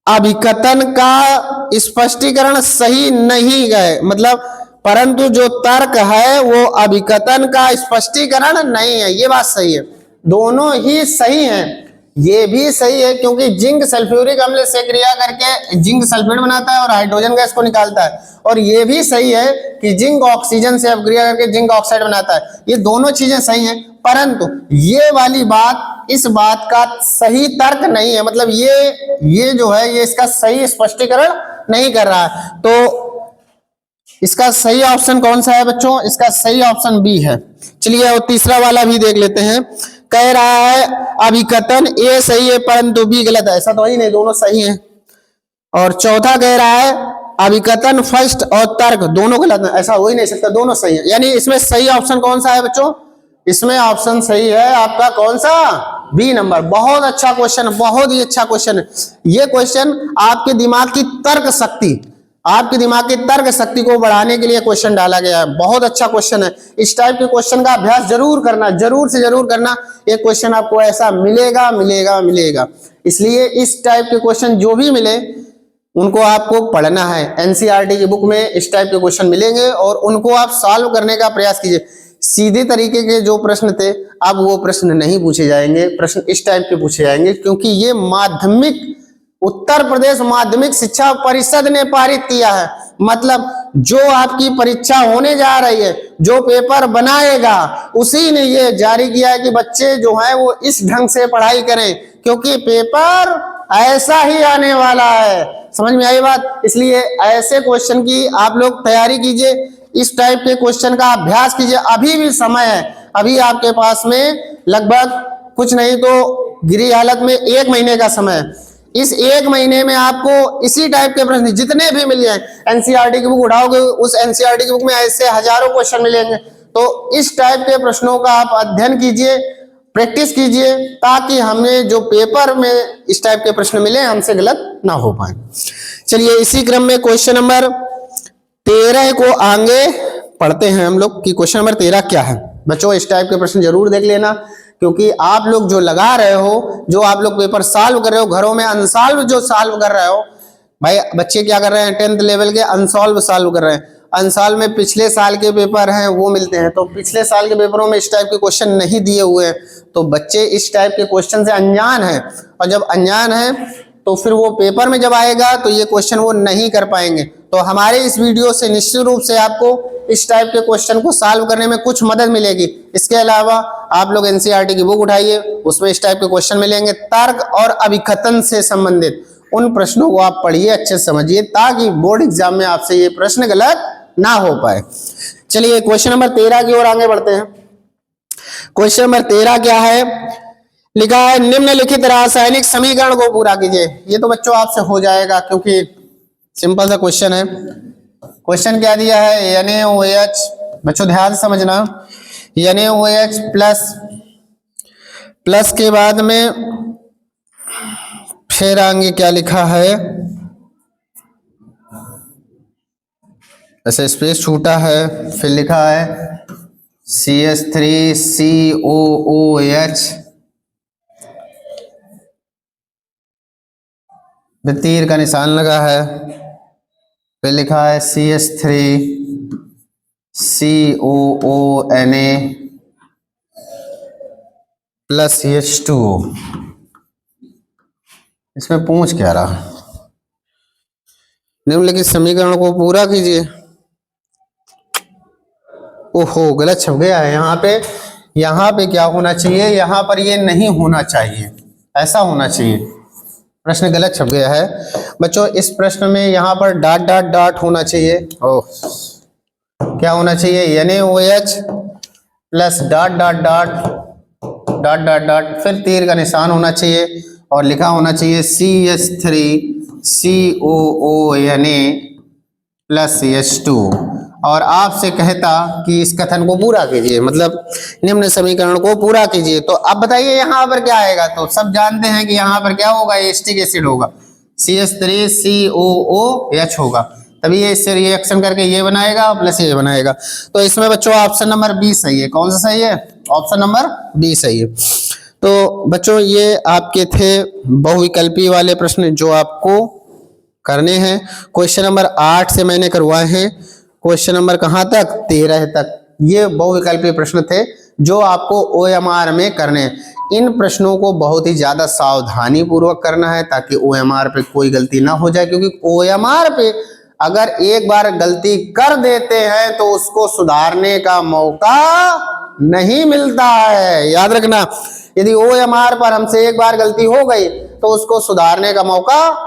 अभिकथन का स्पष्टीकरण सही नहीं है। मतलब परंतु जो तर्क है वो अभिकथन का स्पष्टीकरण नहीं है। ये बात सही है, दोनों ही सही हैं। ये भी सही है क्योंकि जिंक सल्फ्यूरिक अम्ल से क्रिया करके जिंक सल्फेट बनाता है और हाइड्रोजन गैस को निकालता है, और ये भी सही है कि जिंक ऑक्सीजन से अभिक्रिया करके जिंक ऑक्साइड बनाता है। ये दोनों चीजें सही हैं, परंतु ये वाली बात इस बात का सही तर्क नहीं है। मतलब ये जो है ये इसका सही स्पष्टीकरण नहीं कर रहा है। तो इसका सही ऑप्शन कौन सा है बच्चों? इसका सही ऑप्शन बी है। चलिए और तीसरा वाला भी देख लेते हैं। कह रहा है अभिकथन ए सही है परंतु बी गलत है। ऐसा तो ही नहीं, दोनों सही हैं। और चौथा कह रहा है अभिकथन फर्स्ट और तर्क दोनों गलत है। ऐसा हो ही नहीं सकता, दोनों सही है। यानी इसमें सही ऑप्शन कौन सा है बच्चों? इसमें ऑप्शन सही है आपका कौन सा? B number. बहुत अच्छा क्वेश्चन, बहुत ही अच्छा क्वेश्चन है ये क्वेश्चन। आपके दिमाग की तर्क शक्ति, आपके दिमाग की तर्क शक्ति को बढ़ाने के लिए क्वेश्चन डाला गया है। बहुत अच्छा क्वेश्चन है। इस टाइप के क्वेश्चन का अभ्यास जरूर करना, जरूर से जरूर करना। ये क्वेश्चन आपको ऐसा मिलेगा। इसलिए इस टाइप के क्वेश्चन जो भी मिले उनको आपको पढ़ना है। एनसीईआरटी की बुक में इस टाइप के क्वेश्चन मिलेंगे और उनको आप सॉल्व करने का प्रयास कीजिए। सीधे तरीके के जो प्रश्न थे अब वो प्रश्न नहीं पूछे जाएंगे, प्रश्न इस टाइप के पूछे जाएंगे, क्योंकि ये माध्यमिक उत्तर प्रदेश माध्यमिक शिक्षा परिषद ने पारित किया है। मतलब जो आपकी परीक्षा होने जा रही है, जो पेपर बनाएगा, उसी ने ये जारी किया है कि बच्चे जो है वो इस ढंग से पढ़ाई करें, क्योंकि पेपर ऐसा ही आने वाला है। समझ में आई बात? इसलिए ऐसे क्वेश्चन की आप लोग तैयारी कीजिए, इस टाइप के क्वेश्चन का अभ्यास कीजिए। अभी भी समय है, अभी आपके पास में लगभग कुछ नहीं तो गिरी हालत में 1 महीने का समय है। इस 1 महीने में आपको इसी टाइप के प्रश्न जितने भी मिल जाए, एनसीईआरटी की बुक उठाओगे, उस एनसीईआरटी की बुक में ऐसे हजारों क्वेश्चन मिलेंगे। तो इस टाइप के प्रश्नों का आप अध्ययन कीजिए, प्रैक्टिस कीजिए, ताकि हमें जो पेपर में इस टाइप के प्रश्न मिले हमसे गलत ना हो पाए। चलिए इसी क्रम में क्वेश्चन नंबर 13 को आगे पढ़ते हैं हम लोग कि क्वेश्चन नंबर 13 क्या है। बच्चों इस टाइप के प्रश्न जरूर देख लेना, क्योंकि आप लोग जो लगा रहे हो, जो आप लोग पेपर सॉल्व कर रहे हो, घरों में अनसॉल्व जो सॉल्व कर रहे हो, भाई बच्चे क्या कर रहे हैं, 10th लेवल के अनसॉल्व सॉल्व कर रहे हैं। अनसॉल्व में पिछले साल के पेपर हैं वो मिलते हैं, तो पिछले साल के पेपरों में इस टाइप के क्वेश्चन नहीं दिए हुए हैं, तो बच्चे इस टाइप के क्वेश्चन से अनजान है, और जब अनजान है तो फिर वो पेपर में जब आएगा तो ये क्वेश्चन वो नहीं कर पाएंगे। तो हमारे इस वीडियो से निश्चित रूप से आपको इस टाइप के क्वेश्चन को सॉल्व करने में कुछ मदद मिलेगी। इसके अलावा आप लोग एनसीईआरटी की बुक उठाइए, उसमें इस टाइप के क्वेश्चन मिलेंगे, तर्क और अभिकथन से संबंधित उन प्रश्नों को आप पढ़िए, अच्छे से समझिए, ताकि बोर्ड एग्जाम में आपसे ये प्रश्न गलत ना हो पाए। चलिए क्वेश्चन नंबर 13 की ओर आगे बढ़ते हैं। क्वेश्चन नंबर 13 क्या है, लिखा है निम्नलिखित रासायनिक समीकरण को पूरा कीजिए। ये तो बच्चों आपसे हो जाएगा, क्योंकि सिंपल सा क्वेश्चन है। क्वेश्चन क्या दिया है, NaOH, बच्चों ध्यान से समझना, NaOH प्लस के बाद में फिर आगे क्या लिखा है, ऐसे स्पेस छूटा है, फिर लिखा है CH3COOH, तीर का निशान लगा है, फिर लिखा है CH3COONA प्लस CH2O। इसमें पूछ क्या रहा, निम्नलिखित समीकरण को पूरा कीजिए। ओहो गलत छप गया है यहाँ पे। यहाँ पे क्या होना चाहिए, यहाँ पर ये नहीं होना चाहिए, ऐसा होना चाहिए, प्रश्न गलत छप गया है बच्चों। इस प्रश्न में यहाँ पर डॉट डॉट डॉट होना चाहिए। ओह क्या होना चाहिए, NaOH plus dot dot dot dot dot dot, फिर तीर का निशान होना चाहिए और लिखा होना चाहिए CH3COONA प्लस CH2। और आपसे कहता कि इस कथन को पूरा कीजिए, मतलब निम्न समीकरण को पूरा कीजिए। तो अब बताइए यहाँ पर क्या आएगा, तो सब जानते हैं कि यहाँ पर क्या होगा, एसिटिक एसिड होगा, CH3COOH होगा, तभी ये इससे रिएक्शन करके ये बनाएगा प्लस ये बनाएगा। तो इसमें बच्चों ऑप्शन नंबर 20 सही है। कौन सा सही है, ऑप्शन नंबर 20 सही है। तो बच्चों ये आपके थे बहुविकल्पी वाले प्रश्न जो आपको करने हैं। क्वेश्चन नंबर 8 से मैंने करवाए हैं, क्वेश्चन नंबर कहाँ तक, 13 तक। ये बहुविकल्पी प्रश्न थे जो आपको OMR में करने हैं। इन प्रश्नों को बहुत ही ज्यादा सावधानी पूर्वक करना है, ताकि OMR पे कोई गलती ना हो जाए, क्योंकि OMR पे अगर एक बार गलती कर देते हैं तो उसको सुधारने का मौका नहीं मिलता है, याद रखना। यदि OMR पर हमसे एक बार गलती हो गई तो उसको सुधारने का मौका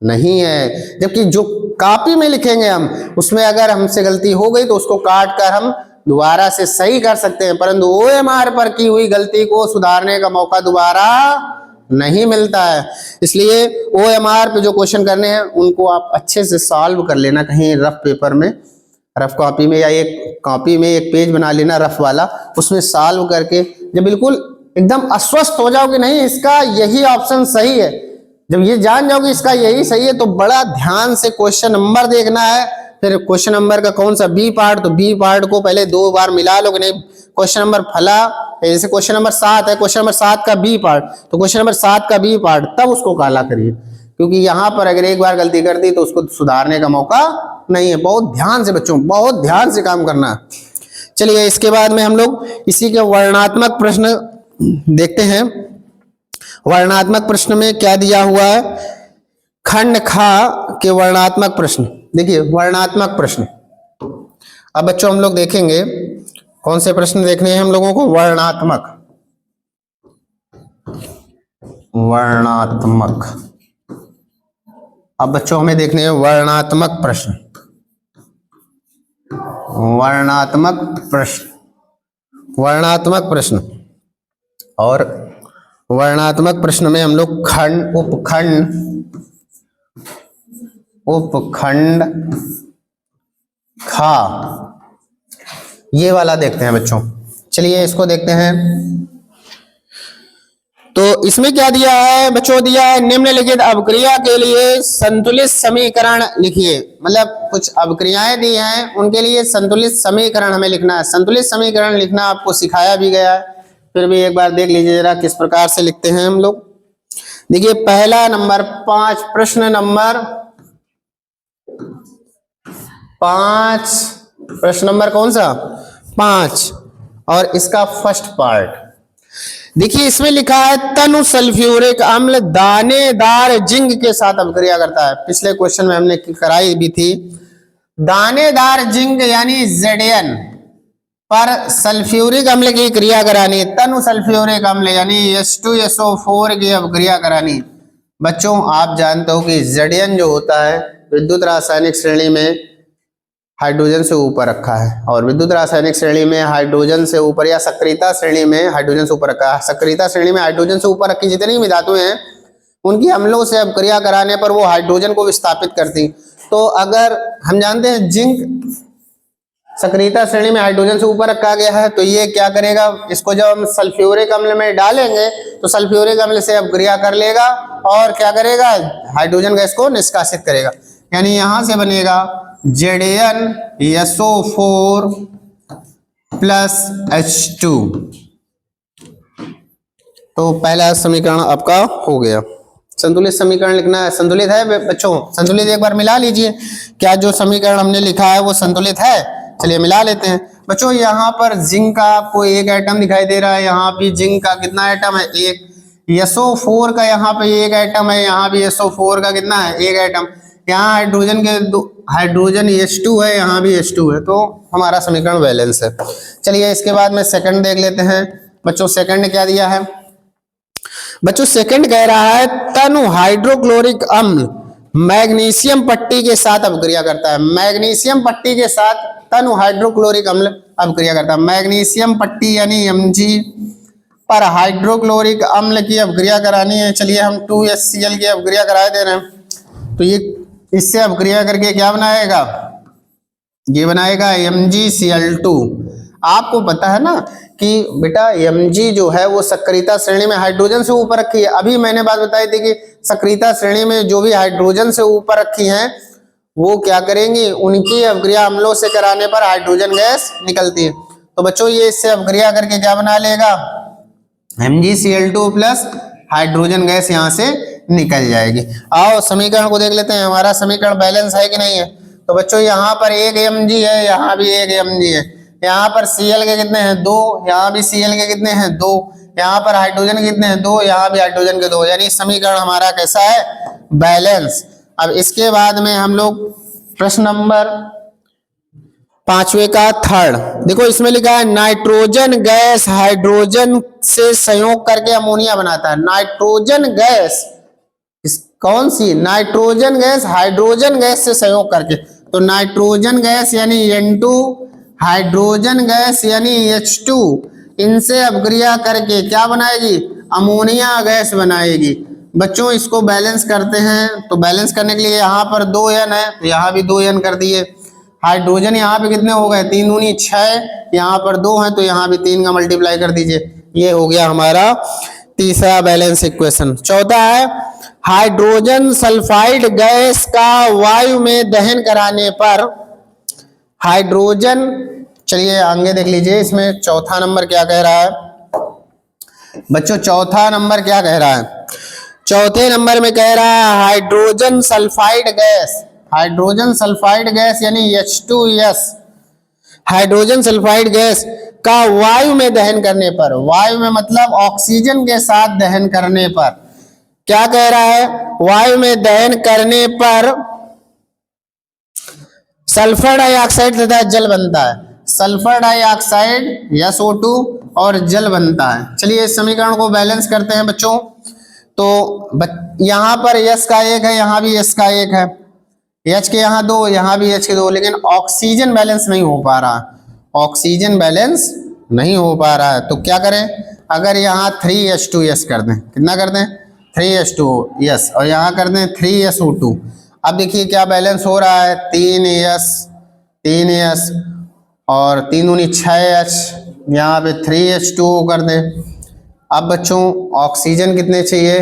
नहीं है। जबकि जो कॉपी में लिखेंगे हम, उसमें अगर हमसे गलती हो गई तो उसको काट कर हम दोबारा से सही कर सकते हैं, परंतु OMR पर की हुई गलती को सुधारने का मौका दोबारा नहीं मिलता है। इसलिए OMR पे जो क्वेश्चन करने हैं उनको आप अच्छे से सॉल्व कर लेना, कहीं रफ पेपर में, रफ कॉपी में, या एक कॉपी में एक पेज बना लेना रफ वाला, उसमें सॉल्व करके जब बिल्कुल एकदम अस्वस्थ हो जाओगे, नहीं इसका यही ऑप्शन सही है, जब ये जान जाओगे इसका यही सही है, तो बड़ा ध्यान से क्वेश्चन नंबर देखना है। फिर क्वेश्चन नंबर का कौन सा बी पार्ट, तो बी पार्ट को पहले 2 बार मिला लो कि नहीं, क्वेश्चन नंबर फला, जैसे क्वेश्चन नंबर 7 है, क्वेश्चन नंबर 7 का बी पार्ट, तो क्वेश्चन नंबर 7 का बी पार्ट, तब उसको काला करिए, क्योंकि यहाँ पर अगर एक बार गलती कर दी तो उसको सुधारने का मौका नहीं है। बहुत ध्यान से बच्चों, बहुत ध्यान से काम करना है। चलिए इसके बाद में हम लोग इसी के वर्णनात्मक प्रश्न देखते हैं। वर्णनात्मक प्रश्न में क्या दिया हुआ है, खंड खा के वर्णनात्मक प्रश्न। देखिए वर्णात्मक प्रश्न। अब बच्चों हम लोग देखेंगे कौन से प्रश्न देखने हैं हम लोगों को, वर्णात्मक। अब बच्चों हमें देखने हैं वर्णात्मक प्रश्न। और वर्णात्मक प्रश्न में हम लोग खंड, उपखंड, खा, ये वाला देखते हैं बच्चों। चलिए इसको देखते हैं। तो इसमें क्या दिया है बच्चों, दिया है निम्नलिखित अवक्रिया के लिए संतुलित समीकरण लिखिए। मतलब कुछ अवक्रियाएं दी हैं, उनके लिए संतुलित समीकरण हमें लिखना है। संतुलित समीकरण लिखना आपको सिखाया भी गया है, फिर भी एक बार देख लीजिए जरा किस प्रकार से लिखते हैं हम लोग। देखिए पहला नंबर 5, प्रश्न नंबर 5, प्रश्न नंबर कौन सा 5, और इसका फर्स्ट पार्ट देखिए। इसमें लिखा है तनु सल्फ्यूरिक अम्ल दानेदार जिंक के साथ अभिक्रिया करता है। पिछले क्वेश्चन में हमने कराई भी थी। दानेदार जिंक यानी Zn पर सल्फ्यूरिक अम्ल की क्रिया करानी, तनु सल्फ्यूरिक अम्ल यानी H2SO4 की अभिक्रिया करानी। बच्चों आप जानते हो कि Zn जो होता है विद्युत रासायनिक श्रेणी में हाइड्रोजन से ऊपर रखा है, और विद्युत रासायनिक श्रेणी में हाइड्रोजन से ऊपर या सक्रियता श्रेणी में हाइड्रोजन से ऊपर रखा है। सक्रियता श्रेणी में हाइड्रोजन से ऊपर रखी जितनी भी धातुएं हैं उनकी अम्लों से अभिक्रिया कराने पर वो हाइड्रोजन को विस्थापित करती। तो अगर हम जानते हैं जिंक सक्रियता श्रेणी में हाइड्रोजन से ऊपर रखा गया है, तो ये क्या करेगा, इसको जब हम सल्फ्यूरिक अम्ल में डालेंगे तो सल्फ्यूरिक अम्ल से अभिक्रिया कर लेगा और क्या करेगा, हाइड्रोजन गैस को निष्कासित करेगा। यानी यहां से बनेगा ZnSO4 प्लस H2। तो पहला समीकरण आपका हो गया। संतुलित समीकरण लिखना है। संतुलित है बच्चों, संतुलित एक बार मिला लीजिए, क्या जो समीकरण हमने लिखा है वो संतुलित है। चलिए मिला लेते हैं बच्चों। यहाँ पर जिंक का आपको एक एटम दिखाई दे रहा है, यहाँ भी जिंक का कितना एटम है, एक। SO4 का यहाँ पे एक एटम है, यहाँ भी SO4 का कितना है, एक एटम। यहाँ हाइड्रोजन के हाइड्रोजन H2 है, यहाँ भी H2 है, तो हमारा समीकरण बैलेंस है। चलिए इसके बाद में सेकंड देख लेते हैं बच्चों। सेकंड ने क्या दिया है बच्चों, सेकंड कह रहा है तनु हाइड्रोक्लोरिक अम्ल मैग्नीशियम पट्टी के साथ अभिक्रिया करता है। मैग्नीशियम पट्टी के साथ तनु हाइड्रोक्लोरिक अम्ल अभिक्रिया करता है। मैग्नीशियम पट्टी यानी Mg पर हाइड्रोक्लोरिक अम्ल की अभिक्रिया करानी है। चलिए हम 2HCl की अभिक्रिया करा दे रहे हैं। तो ये इससे अभिक्रिया करके क्या बनाएगा, ये बनाएगा MgCl2। आपको पता है ना कि बेटा Mg जो है वो सक्रियता श्रेणी में हाइड्रोजन से ऊपर रखी है। अभी मैंने बात बताई थी कि सक्रियता श्रेणी में जो भी हाइड्रोजन से ऊपर रखी हैं वो क्या करेंगी, उनकी अभिक्रिया अम्लों से कराने पर हाइड्रोजन गैस निकलती है। तो बच्चों ये इससे अभिक्रिया करके क्या बना लेगा, MgCl2 प्लस हाइड्रोजन गैस यहाँ से निकल जाएगी। आओ समीकरण को देख लेते हैं, हमारा समीकरण बैलेंस है कि नहीं है। तो बच्चों यहाँ पर एक Mg है, यहाँ भी एक Mg है। यहाँ पर Cl के कितने हैं, 2, यहाँ भी Cl के कितने हैं, 2, यहाँ पर हाइड्रोजन के कितने हैं, 2, यहाँ भी हाइड्रोजन के 2। यानी समीकरण हमारा कैसा है, बैलेंस। अब इसके बाद में हम लोग प्रश्न नंबर 5वें का थर्ड देखो। इसमें लिखा है नाइट्रोजन गैस हाइड्रोजन से संयोग करके अमोनिया बनाता है। नाइट्रोजन गैस कौन सी, नाइट्रोजन गैस हाइड्रोजन गैस से संयोग करके। तो नाइट्रोजन गैस यानी N2, हाइड्रोजन गैस यानी H2, इनसे अभिक्रिया करके क्या बनाएगी, अमोनिया गैस बनाएगी। बच्चों इसको बैलेंस करते हैं, तो बैलेंस करने के लिए यहाँ पर 2N है, तो यहाँ भी 2N कर दिए। हाइड्रोजन यहाँ पे कितने हो गए, 3 दूनी 6, यहाँ पर 2 है तो यहाँ भी 3 का मल्टीप्लाई कर दीजिए। ये हो गया हमारा तीसरा बैलेंस इक्वेशन। चौथा है हाइड्रोजन सल्फाइड गैस का वायु में दहन कराने पर हाइड्रोजन, चलिए आगे देख लीजिए इसमें चौथा नंबर क्या कह रहा है बच्चों। चौथा नंबर क्या कह रहा है, चौथे नंबर में कह रहा है hydrogen sulphide gas, hydrogen sulphide gas यानी H2S, हाइड्रोजन सल्फाइड गैस का वायु में दहन करने पर, वायु में मतलब ऑक्सीजन के साथ दहन करने पर, क्या कह रहा है, वायु में दहन करने पर सल्फर डाइऑक्साइड तथा जल बनता है। सल्फर डाइऑक्साइड SO2 और जल बनता है। चलिए इस समीकरण को बैलेंस करते हैं बच्चों। तो यहाँ पर H का एक है, यहाँ भी H का एक है, H के यहाँ दो, यहाँ भी H के दो, लेकिन ऑक्सीजन बैलेंस नहीं हो पा रहा। ऑक्सीजन बैलेंस नहीं हो पा रहा है तो क्या करें? अगर यहाँ 3H2S कर दें, कितना कर दें? 3H2S, और यहाँ कर दें 3SO2। अब देखिए क्या बैलेंस हो रहा है, 3S और 3 दूनी 6H, यहाँ पे 3H2O कर दें। अब बच्चों ऑक्सीजन कितने चाहिए?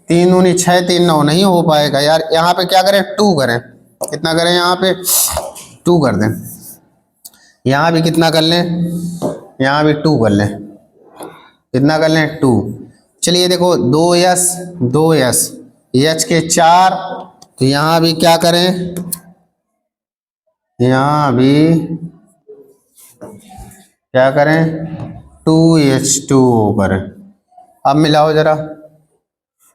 3 दूनी 6, 3 9, नहीं हो पाएगा यार। यहाँ पे क्या करें? 2 करें। कितना करें? यहाँ पे 2 कर दें। यहाँ भी कितना कर लें? यहाँ भी 2 कर लें। कितना कर लें? 2। चलिए देखो 2S H के 4, तो यहाँ भी क्या करें? यहाँ भी क्या करें? 2H2O करें। अब मिलाओ जरा।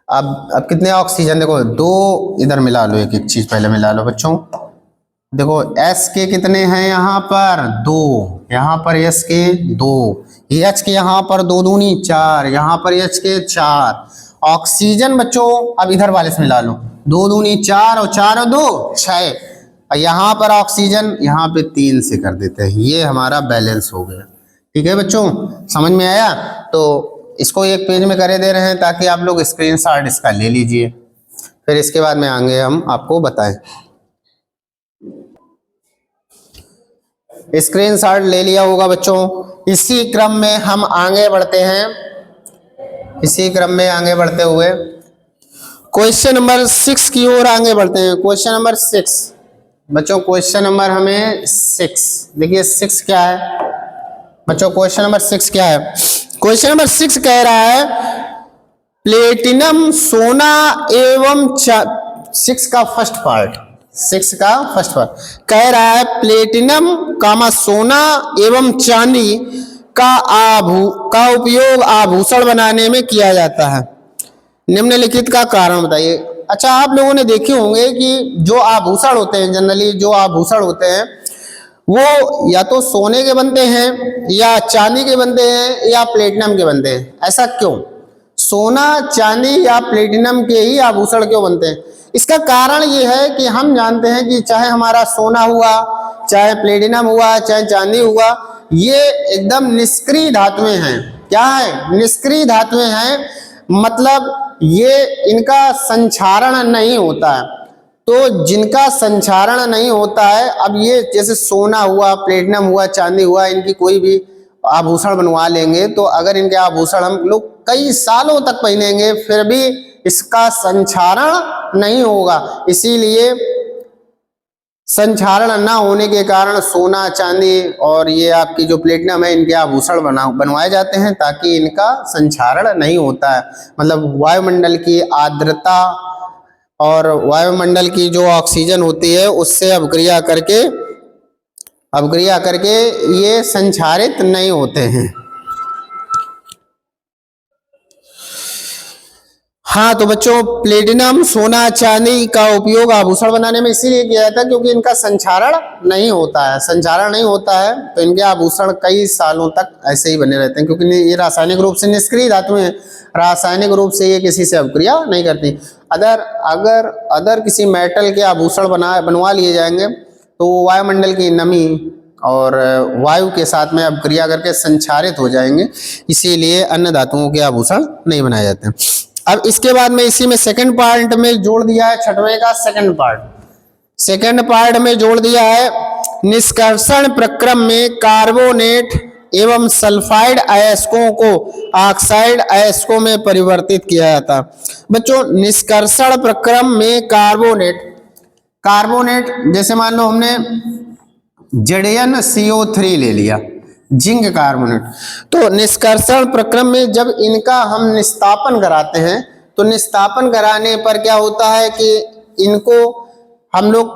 अब कितने ऑक्सीजन? देखो 2 इधर मिला लो, एक एक चीज पहले मिला लो बच्चों। देखो S के कितने हैं यहाँ पर? 2, यहाँ पर S के 2, H के यहाँ पर 2 दूनी 4, यहाँ पर H के 4। ऑक्सीजन बच्चों अब इधर वाले से मिला लो, 2 दूनी 4 और 4 और 2 6, और यहाँ पर ऑक्सीजन यहाँ पे 3 से कर देते हैं। ये हमारा बैलेंस हो गया। ठीक है बच्चों, समझ में आया? तो इसको एक पेज में करे दे रहे हैं ताकि आप लोग स्क्रीनशॉट इसका ले लीजिए, फिर इसके बाद में आगे हम आपको बताएं। स्क्रीनशॉट ले लिया होगा बच्चों। इसी क्रम में हम आगे बढ़ते हैं, इसी क्रम में आगे बढ़ते हुए क्वेश्चन नंबर 6 की ओर आगे बढ़ते हैं। क्वेश्चन नंबर 6 बच्चों, क्वेश्चन नंबर हमें 6 देखिए 6 क्या है बच्चों? क्वेश्चन नंबर 6 क्या है? क्वेश्चन नंबर 6 कह रहा है प्लेटिनम सोना एवं 6 का फर्स्ट पार्ट कह रहा है प्लेटिनम सोना एवं चांदी का उपयोग आभूषण बनाने में किया जाता है। निम्नलिखित का कारण बताइए। अच्छा, आप लोगों ने देखे होंगे कि जो आभूषण होते हैं, जनरली जो आभूषण होते हैं वो या तो सोने के बनते हैं या चांदी के बनते हैं या प्लेटिनम के बनते हैं। ऐसा क्यों? सोना, चांदी या प्लेटिनम के ही आभूषण क्यों बनते हैं? इसका कारण ये है कि हम जानते हैं कि चाहे हमारा सोना हुआ, चाहे प्लेटिनम हुआ, चाहे चांदी हुआ, ये एकदम निष्क्रिय धातुएं हैं। क्या है? निष्क्रिय धातुएं हैं, मतलब ये इनका संक्षारण नहीं होता है। तो जिनका संक्षारण नहीं होता है, अब ये जैसे सोना हुआ, प्लेटिनम हुआ, चांदी हुआ, इनकी कोई भी आभूषण बनवा लेंगे तो अगर इनके आभूषण हम लोग कई सालों तक पहनेंगे फिर भी इसका संक्षारण नहीं होगा। इसीलिए संक्षारण ना होने के कारण सोना, चांदी और ये आपकी जो प्लेटिनम है, इनके आभूषण बनवाए जाते हैं ताकि इनका संक्षारण नहीं होता है। मतलब वायुमंडल की आर्द्रता और वायुमंडल की जो ऑक्सीजन होती है उससे अभिक्रिया करके ये संक्षारित नहीं होते हैं। हाँ, तो बच्चों प्लेटिनम, सोना, चांदी का उपयोग आभूषण बनाने में इसीलिए किया जाता है क्योंकि इनका संक्षारण नहीं होता है। संक्षारण नहीं होता है तो इनके आभूषण कई सालों तक ऐसे ही बने रहते हैं, क्योंकि ये रासायनिक रूप से निष्क्रिय धातुएं हैं। रासायनिक रूप से ये किसी से अभिक्रिया नहीं करती। अगर किसी मेटल के आभूषण बनवा लिए जाएंगे तो वायुमंडल की नमी और वायु के साथ में अभिक्रिया करके संक्षारित हो जाएंगे, इसीलिए अन्य धातुओं के आभूषण नहीं बनाए जाते हैं। अब इसके बाद में इसी में सेकंड पार्ट में जोड़ दिया है, छठवें का सेकंड पार्ट में जोड़ दिया है निष्कर्षण प्रक्रम में कार्बोनेट एवं सल्फाइड अयस्कों को ऑक्साइड अयस्कों में परिवर्तित किया जाता। बच्चों निष्कर्षण प्रक्रम में कार्बोनेट जैसे मान लो हमने ZnCO3 ले लिया, जिंक कार्बोनेट, तो निष्कर्षण प्रक्रम में जब इनका हम निस्तापन कराते हैं तो निस्तापन कराने पर क्या होता है कि इनको हम लोग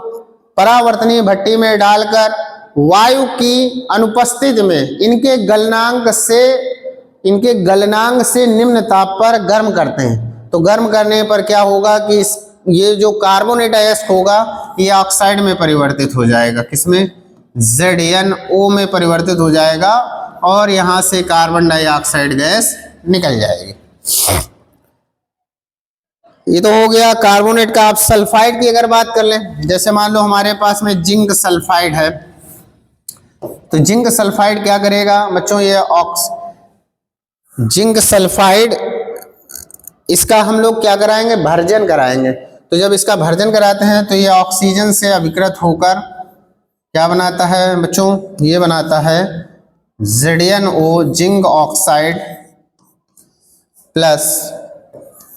परावर्तनीय भट्टी में डालकर वायु की अनुपस्थिति में इनके गलनांक से निम्न ताप पर गर्म करते हैं। तो गर्म करने पर क्या होगा कि ये जो कार्बोनेट अयस्क होगा ये ऑक्साइड में परिवर्तित हो जाएगा, किसमें, ZnO में परिवर्तित हो जाएगा और यहां से कार्बन डाइऑक्साइड गैस निकल जाएगी। ये तो हो गया कार्बोनेट का। आप सल्फाइड की अगर बात कर लें, जैसे मान लो हमारे पास में जिंक सल्फाइड है, तो जिंक सल्फाइड क्या करेगा बच्चों, ये जिंक सल्फाइड, इसका हम लोग क्या कराएंगे, भर्जन कराएंगे। तो जब इसका भर्जन कराते हैं तो ये ऑक्सीजन से अभिकृत होकर क्या बनाता है बच्चों, ये बनाता है ZnO zinc oxide plus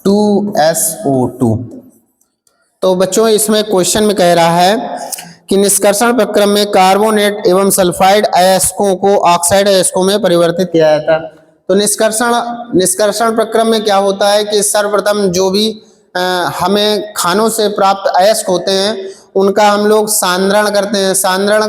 2SO2। तो बच्चों इसमें क्वेश्चन में कह रहा है कि निष्कर्षण प्रक्रम में कार्बोनेट एवं सल्फाइड अयस्कों को ऑक्साइड अयस्कों में परिवर्तित किया जाता है। तो निष्कर्षण प्रक्रम में क्या होता है कि सर्वप्रथम जो भी हमें खानों से प्राप्त अयस्क होते हैं उनका हम लोग सांद्रण करते हैं, सांद्रण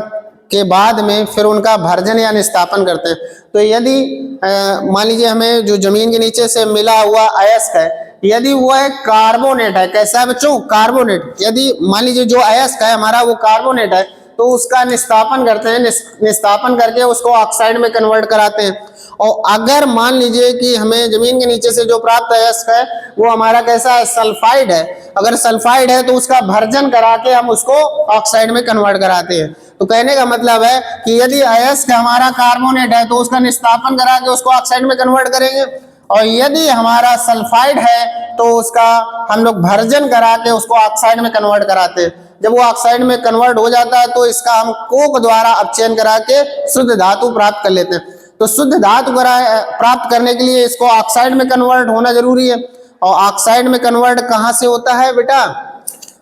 के बाद में फिर उनका भर्जन या निस्तापन करते हैं। तो यदि मान लीजिए हमें जो जमीन के नीचे से मिला हुआ अयस्क है, यदि वो है कार्बोनेट है, कैसा है बच्चों, कार्बोनेट, यदि मान लीजिए जो अयस्क है हमारा वो कार्बोनेट है, तो उसका निस्तापन करते हैं, निस्तापन करके उसको ऑक्साइड में कन्वर्ट कराते हैं। और अगर मान लीजिए कि हमें जमीन के नीचे से जो प्राप्त अयस्क है वो हमारा कैसा है, सल्फाइड है, अगर सल्फाइड है तो उसका भर्जन करा के हम उसको ऑक्साइड में कन्वर्ट कराते हैं। तो कहने का मतलब है कि यदि अयस्क हमारा कार्बोनेट है तो उसका निस्तापन करा के उसको ऑक्साइड में कन्वर्ट करेंगे, और यदि हमारा सल्फाइड है तो उसका हम लोग भर्जन करा के उसको ऑक्साइड में कन्वर्ट कराते हैं। जब वो ऑक्साइड में कन्वर्ट हो जाता है तो इसका हम कोक द्वारा अपचयन करा के शुद्ध धातु प्राप्त कर लेते हैं। तो शुद्ध धातु प्राप्त करने के लिए इसको ऑक्साइड में कन्वर्ट होना जरूरी है। और ऑक्साइड में कन्वर्ट कहाँ से होता है बेटा,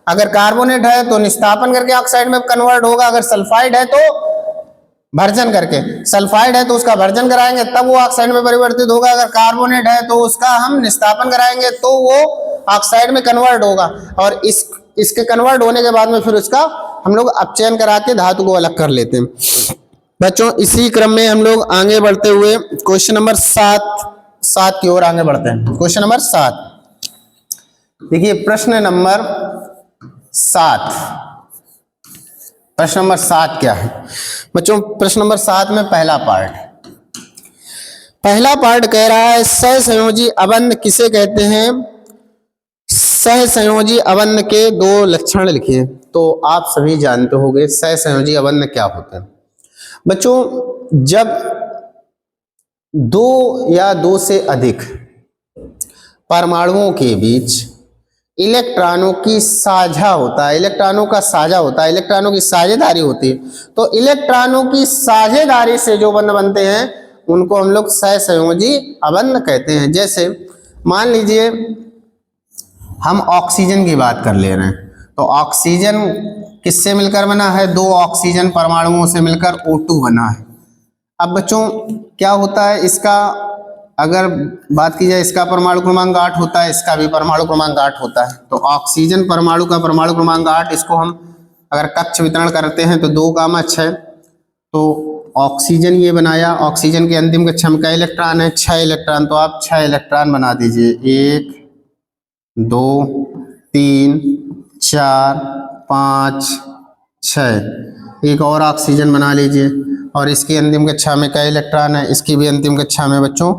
अगर कार्बोनेट है तो निस्तापन करके ऑक्साइड में कन्वर्ट होगा, अगर सल्फाइड है तो भर्जन करके, सल्फाइड है तो उसका भर्जन कराएंगे तब वो ऑक्साइड में परिवर्तित होगा, अगर कार्बोनेट है तो उसका हम निस्तापन कराएंगे तो वो ऑक्साइड में कन्वर्ट होगा। और इसके कन्वर्ट होने के बाद में फिर उसका हम लोग अपचयन करा के धातु को अलग कर लेते हैं। बच्चों इसी क्रम में हम लोग आगे बढ़ते हुए क्वेश्चन नंबर 7 की ओर आगे बढ़ते हैं। क्वेश्चन नंबर 7 देखिए, प्रश्न नंबर 7, प्रश्न नंबर 7 क्या है बच्चों, प्रश्न नंबर 7 में पहला पार्ट कह रहा है सहसंयोजी अबंध किसे कहते हैं, सहसंयोजी अबंध के 2 लक्षण लिखिए। तो आप सभी जानते होंगे सहसंयोजी अबंध क्या होते हैं बच्चों, जब 2 या 2 से अधिक परमाणुओं के बीच इलेक्ट्रॉनों की साझा होता है, इलेक्ट्रॉनों का साझा होता है, इलेक्ट्रॉनों की साझेदारी होती है। तो इलेक्ट्रॉनों की साझेदारी से जो बंध बनते हैं उनको हम लोग सहसंयोजी अबंध कहते हैं। जैसे मान लीजिए हम ऑक्सीजन की बात कर ले रहे हैं, तो ऑक्सीजन किससे मिलकर बना है, 2 ऑक्सीजन परमाणुओं से मिलकर O2 बना है। अब बच्चों क्या होता है, इसका अगर बात की जाए, इसका परमाणु क्रमांक 8 होता है, इसका भी परमाणु क्रमांक 8 होता है। तो ऑक्सीजन परमाणु का परमाणु क्रमांक 8, इसको हम अगर कक्ष वितरण करते हैं तो 2, 6, तो ऑक्सीजन ये बनाया, ऑक्सीजन के अंतिम कक्षा में क्या इलेक्ट्रॉन है, 6 इलेक्ट्रॉन। तो आप 6 इलेक्ट्रॉन बना दीजिए, 1 2 3 4 5 6। एक और ऑक्सीजन बना लीजिए, और इसकी अंतिम कक्षा में क्या इलेक्ट्रॉन है, इसकी भी अंतिम कक्षा में बच्चों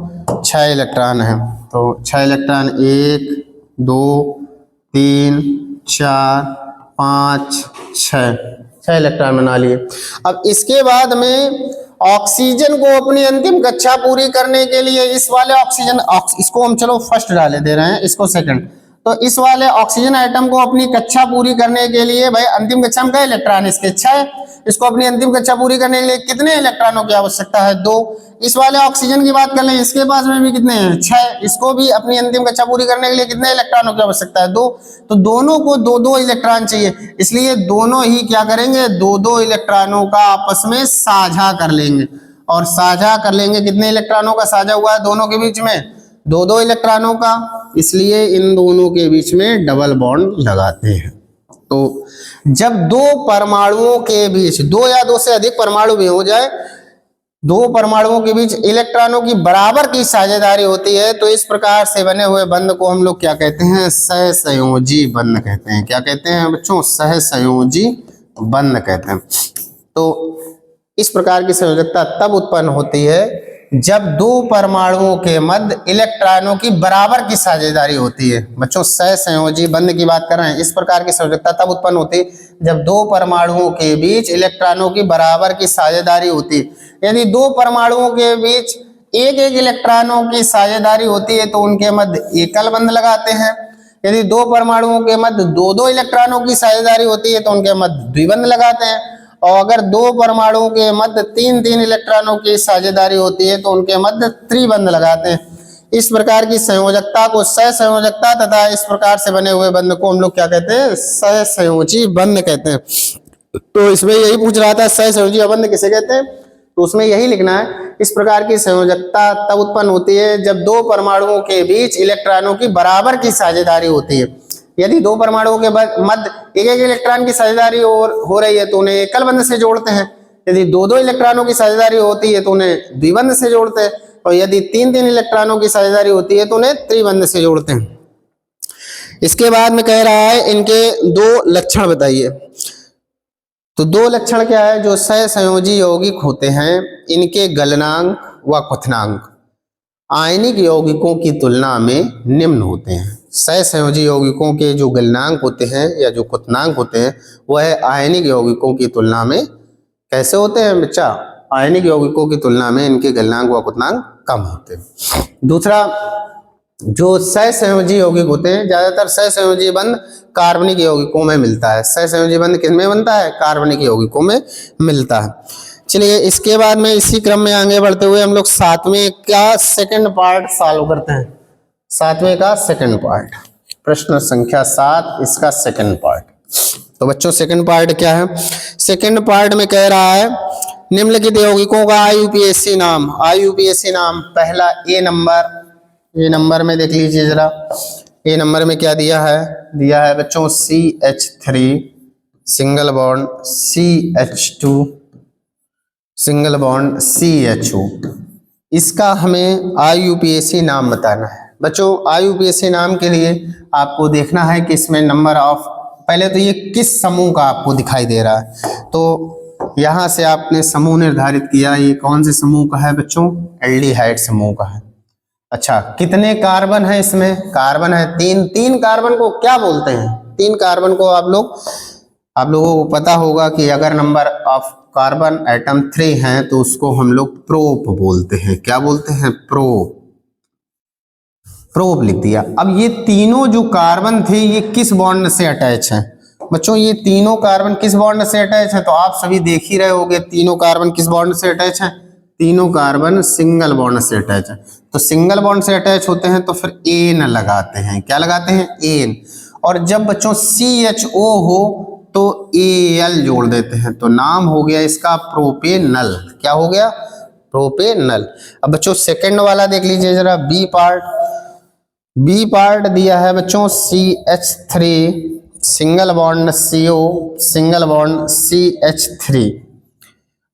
6 इलेक्ट्रॉन है। तो 6 इलेक्ट्रॉन 1 2 3 4 5 6 इलेक्ट्रॉन बना लिए। अब इसके बाद में ऑक्सीजन को अपनी अंतिम कक्षा पूरी करने के लिए इस वाले ऑक्सीजन, इसको हम चलो फर्स्ट डाले दे रहे हैं, इसको सेकंड। तो इस वाले ऑक्सीजन आइटम को अपनी कक्षा पूरी करने के लिए, भाई अंतिम कक्षा में क्या इलेक्ट्रॉन है, इसके 6, इसको अपनी अंतिम कक्षा पूरी करने के लिए कितने इलेक्ट्रॉनों की आवश्यकता है, 2। इस वाले ऑक्सीजन की बात कर लें, इसके पास में भी कितने हैं, 6, इसको भी अपनी अंतिम कक्षा पूरी करने के लिए कितने इलेक्ट्रॉनों की आवश्यकता है, 2। तो दोनों को 2-2 इलेक्ट्रॉन चाहिए, इसलिए दोनों ही क्या करेंगे, 2-2 इलेक्ट्रॉनों का आपस में साझा कर लेंगे। और साझा कर लेंगे, कितने इलेक्ट्रॉनों का साझा हुआ है दोनों के बीच में, 2-2 इलेक्ट्रॉनों का, इसलिए इन दोनों के बीच में डबल बॉन्ड लगाते हैं। तो जब 2 परमाणुओं के बीच, 2 या 2 से अधिक परमाणु भी हो जाए, दो परमाणुओं के बीच इलेक्ट्रॉनों की बराबर की साझेदारी होती है, तो इस प्रकार से बने हुए बंध को हम लोग क्या कहते हैं? सहसंयोजी बंध कहते हैं। क्या कहते हैं बच्चों? सहसंयोजी बंध कहते हैं। तो इस प्रकार की संयोजकता तब उत्पन्न होती है जब दो परमाणुओं के मध्य इलेक्ट्रॉनों की बराबर की साझेदारी होती है। बच्चों सहसंयोजी बंध की बात कर रहे हैं। इस प्रकार की संयोजकता तब उत्पन्न होती है जब दो परमाणुओं के बीच इलेक्ट्रॉनों की बराबर की साझेदारी होती है। यदि दो परमाणुओं के बीच एक एक इलेक्ट्रॉनों की साझेदारी होती है तो उनके मध्य एकल बंध लगाते हैं। यदि दो परमाणुओं के मध्य दो दो इलेक्ट्रॉनों की साझेदारी होती है तो उनके मध्य द्विबंध लगाते हैं। और अगर दो परमाणुओं के मध्य तीन तीन इलेक्ट्रॉनों की साझेदारी होती है तो उनके मध्य त्रिबंध लगाते हैं। इस प्रकार की संयोजकता को सहसंयोजकता तथा इस प्रकार से बने हुए बंध को हम लोग क्या कहते हैं? सहसंयोजी बंध कहते हैं। तो इसमें यही पूछ रहा था सहसंयोजी बंध किसे कहते हैं, तो उसमें यही लिखना है। इस प्रकार की संयोजकता तब उत्पन्न होती है जब दो परमाणुओं के बीच इलेक्ट्रॉनों की बराबर की साझेदारी होती है। यदि दो परमाणुओं के मध्य एक एक इलेक्ट्रॉन की साझेदारी हो रही है तो उन्हें एकल बंध से जोड़ते हैं। यदि दो दो इलेक्ट्रॉनों की साझेदारी होती है तो उन्हें द्विबंध से जोड़ते हैं। और यदि तीन तीन इलेक्ट्रॉनों की साझेदारी होती है तो उन्हें त्रिबंध से जोड़ते हैं। इसके बाद में कह रहा है इनके दो लक्षण बताइए। तो दो लक्षण क्या है? जो सहसंयोजी यौगिक होते हैं इनके गलनांक व क्वथनांक आयनिक यौगिकों की तुलना में निम्न होते हैं। सहसंयोजी यौगिकों के जो गलनांक होते हैं या जो क्वथनांक होते हैं वह आयनिक यौगिकों की तुलना में कैसे होते हैं बच्चा? आयनिक यौगिकों की तुलना में इनके गलनांक व क्वथनांक कम होते हैं। दूसरा, जो सहसंयोजी यौगिक होते हैं ज्यादातर सहसंयोजी बंध कार्बनिक यौगिकों में मिलता है। सहसंयोजी बंध किसमें बनता है? कार्बनिक यौगिकों में मिलता है। चलिए इसके बाद में इसी क्रम में आगे बढ़ते हुए हम लोग सातवें का सेकंड पार्ट सॉल्व करते हैं। सातवें का सेकंड पार्ट, प्रश्न संख्या 7, इसका सेकंड पार्ट। तो बच्चों सेकंड पार्ट क्या है? सेकंड पार्ट में कह रहा है निम्नलिखित यौगिकों का आईयूपीएसी नाम। आईयूपीएसी नाम, पहला ए नंबर में देख लीजिए जरा। ए नंबर में क्या दिया है? दिया है बच्चों CH3 single bond CH2 single bond CHO। इसका हमें आईयूपीएसी नाम बताना है। बच्चों आईयूपीएसी नाम के लिए आपको देखना है कि इसमें नंबर ऑफ, पहले तो ये किस समूह का आपको दिखाई दे रहा है। तो यहाँ से आपने समूह निर्धारित किया, ये कौन से समूह का है बच्चों? एल्डिहाइड समूह का है। अच्छा, कितने कार्बन है इसमें? कार्बन है 3। 3 कार्बन को क्या बोलते हैं? 3 कार्बन को आप लोगों को पता होगा कि अगर नंबर ऑफ कार्बन एटम 3 हैं तो उसको हम लोग प्रोप बोलते हैं। क्या बोलते हैं? प्रोप लिख दिया। अब ये तीनों जो कार्बन थे ये किस बॉन्ड से अटैच हैं? बच्चों ये तीनों कार्बन किस बॉन्ड से अटैच है? तो आप सभी देख ही रहे होंगे तीनों कार्बन किस बॉन्ड से अटैच है? तीनों कार्बन सिंगल बॉन्ड से अटैच है। तो सिंगल बॉन्ड से अटैच होते हैं तो फिर एन लगाते हैं। क्या लगाते हैं? एन। और जब बच्चों CHO हो तो Al जोड़ देते हैं। तो नाम हो गया इसका प्रोपेनल। क्या हो गया? प्रोपेनल। अब बच्चों सेकंड वाला देख लीजिए जरा, बी पार्ट दिया है बच्चों CH3 single bond CO single bond CH3।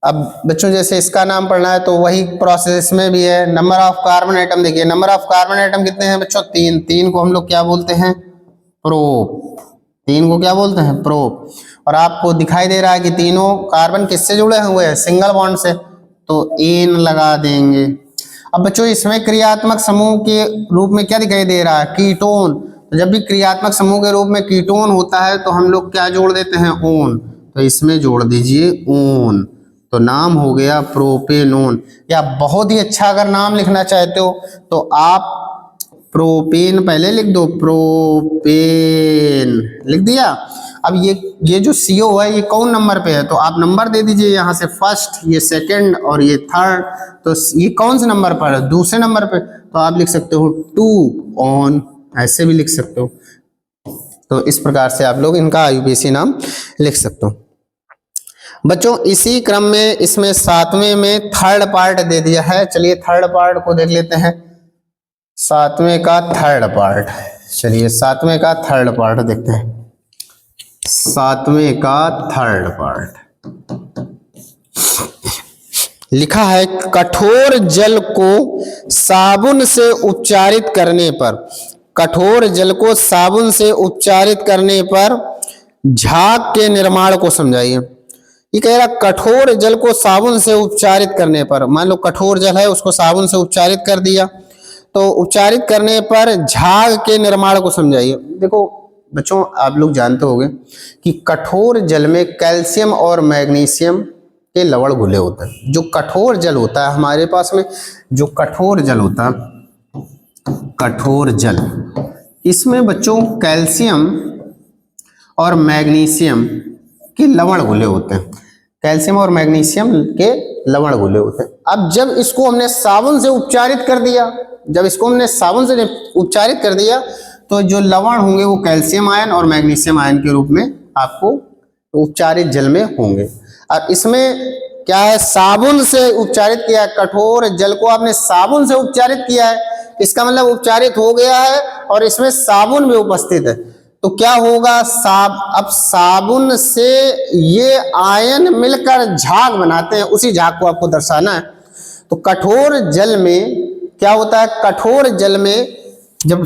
अब बच्चों जैसे इसका नाम पढ़ना है तो वही प्रोसेस में भी है। नंबर ऑफ कार्बन एटम देखिए, नंबर ऑफ कार्बन एटम कितने हैं बच्चों? 3। 3 को हम लोग क्या बोलते हैं? प्रोप। 3 को क्या बोलते हैं? प्रोप। और आपको दिखाई दे रहा है कि तीनों कार्बन किससे जुड़े हुए हैं? सिंगल बॉन्ड से, तो एन लगा देंगे। अब बच्चों इसमें क्रियात्मक समूह के रूप में क्या दिखाई दे रहा है? कीटोन। तो जब भी क्रियात्मक समूह के रूप में कीटोन होता है तो हम लोग क्या जोड़ देते हैं? ओन। तो इसमें जोड़ दीजिए ओन, तो नाम हो गया प्रोपेनोन। या बहुत ही अच्छा अगर नाम लिखना चाहते हो तो आप प्रोपेन पहले लिख दो, प्रोपेन लिख दिया। अब ये जो CO है ये कौन नंबर पे है? तो आप नंबर दे दीजिए यहाँ से, फर्स्ट, ये सेकंड और ये थर्ड। तो ये कौन से नंबर पर है? दूसरे नंबर पे। तो आप लिख सकते हो 2 ऑन, ऐसे भी लिख सकते हो। तो इस प्रकार से आप लोग इनका आईयूपीएसी नाम लिख सकते हो। बच्चों इसी क्रम में इसमें 7वें में थर्ड पार्ट दे दिया है। चलिए थर्ड पार्ट को देख लेते हैं। 7वें का थर्ड पार्ट, चलिए 7वें का थर्ड पार्ट देखते हैं। 7वें का थर्ड पार्ट लिखा है कठोर जल को साबुन से उपचारित करने पर, कठोर जल को साबुन से उपचारित करने पर झाग के निर्माण को समझाइए। ये कह रहा कठोर जल को साबुन से उपचारित करने पर, मान लो कठोर जल है उसको साबुन से उपचारित कर दिया, तो उपचारित करने पर झाग के निर्माण को समझाइए। देखो बच्चों आप लोग जानते होंगे कि कठोर जल में कैल्शियम और मैग्नीशियम के लवण घुले होते हैं। जो कठोर जल होता है हमारे पास में, जो कठोर जल होता है, कठोर जल, इसमें बच्चों कैल्शियम और मैग्नीशियम के लवण घुले होते हैं, कैल्शियम और मैग्नीशियम के लवण घुले होते हैं। अब जब इसको हमने साबुन से उपचारित कर दिया, जब इसको हमने साबुन से उपचारित कर दिया तो जो लवण होंगे वो कैल्शियम आयन और मैग्नीशियम आयन के रूप में आपको उपचारित जल में होंगे। और इसमें क्या है, साबुन से उपचारित किया है, कठोर जल को आपने साबुन से उपचारित किया है, इसका मतलब उपचारित हो गया है और इसमें साबुन भी उपस्थित है। तो क्या होगा, अब साबुन से ये आयन मिलकर झाग बनाते हैं, उसी झाग को आपको दर्शाना है। तो कठोर जल में क्या होता है, कठोर जल में जब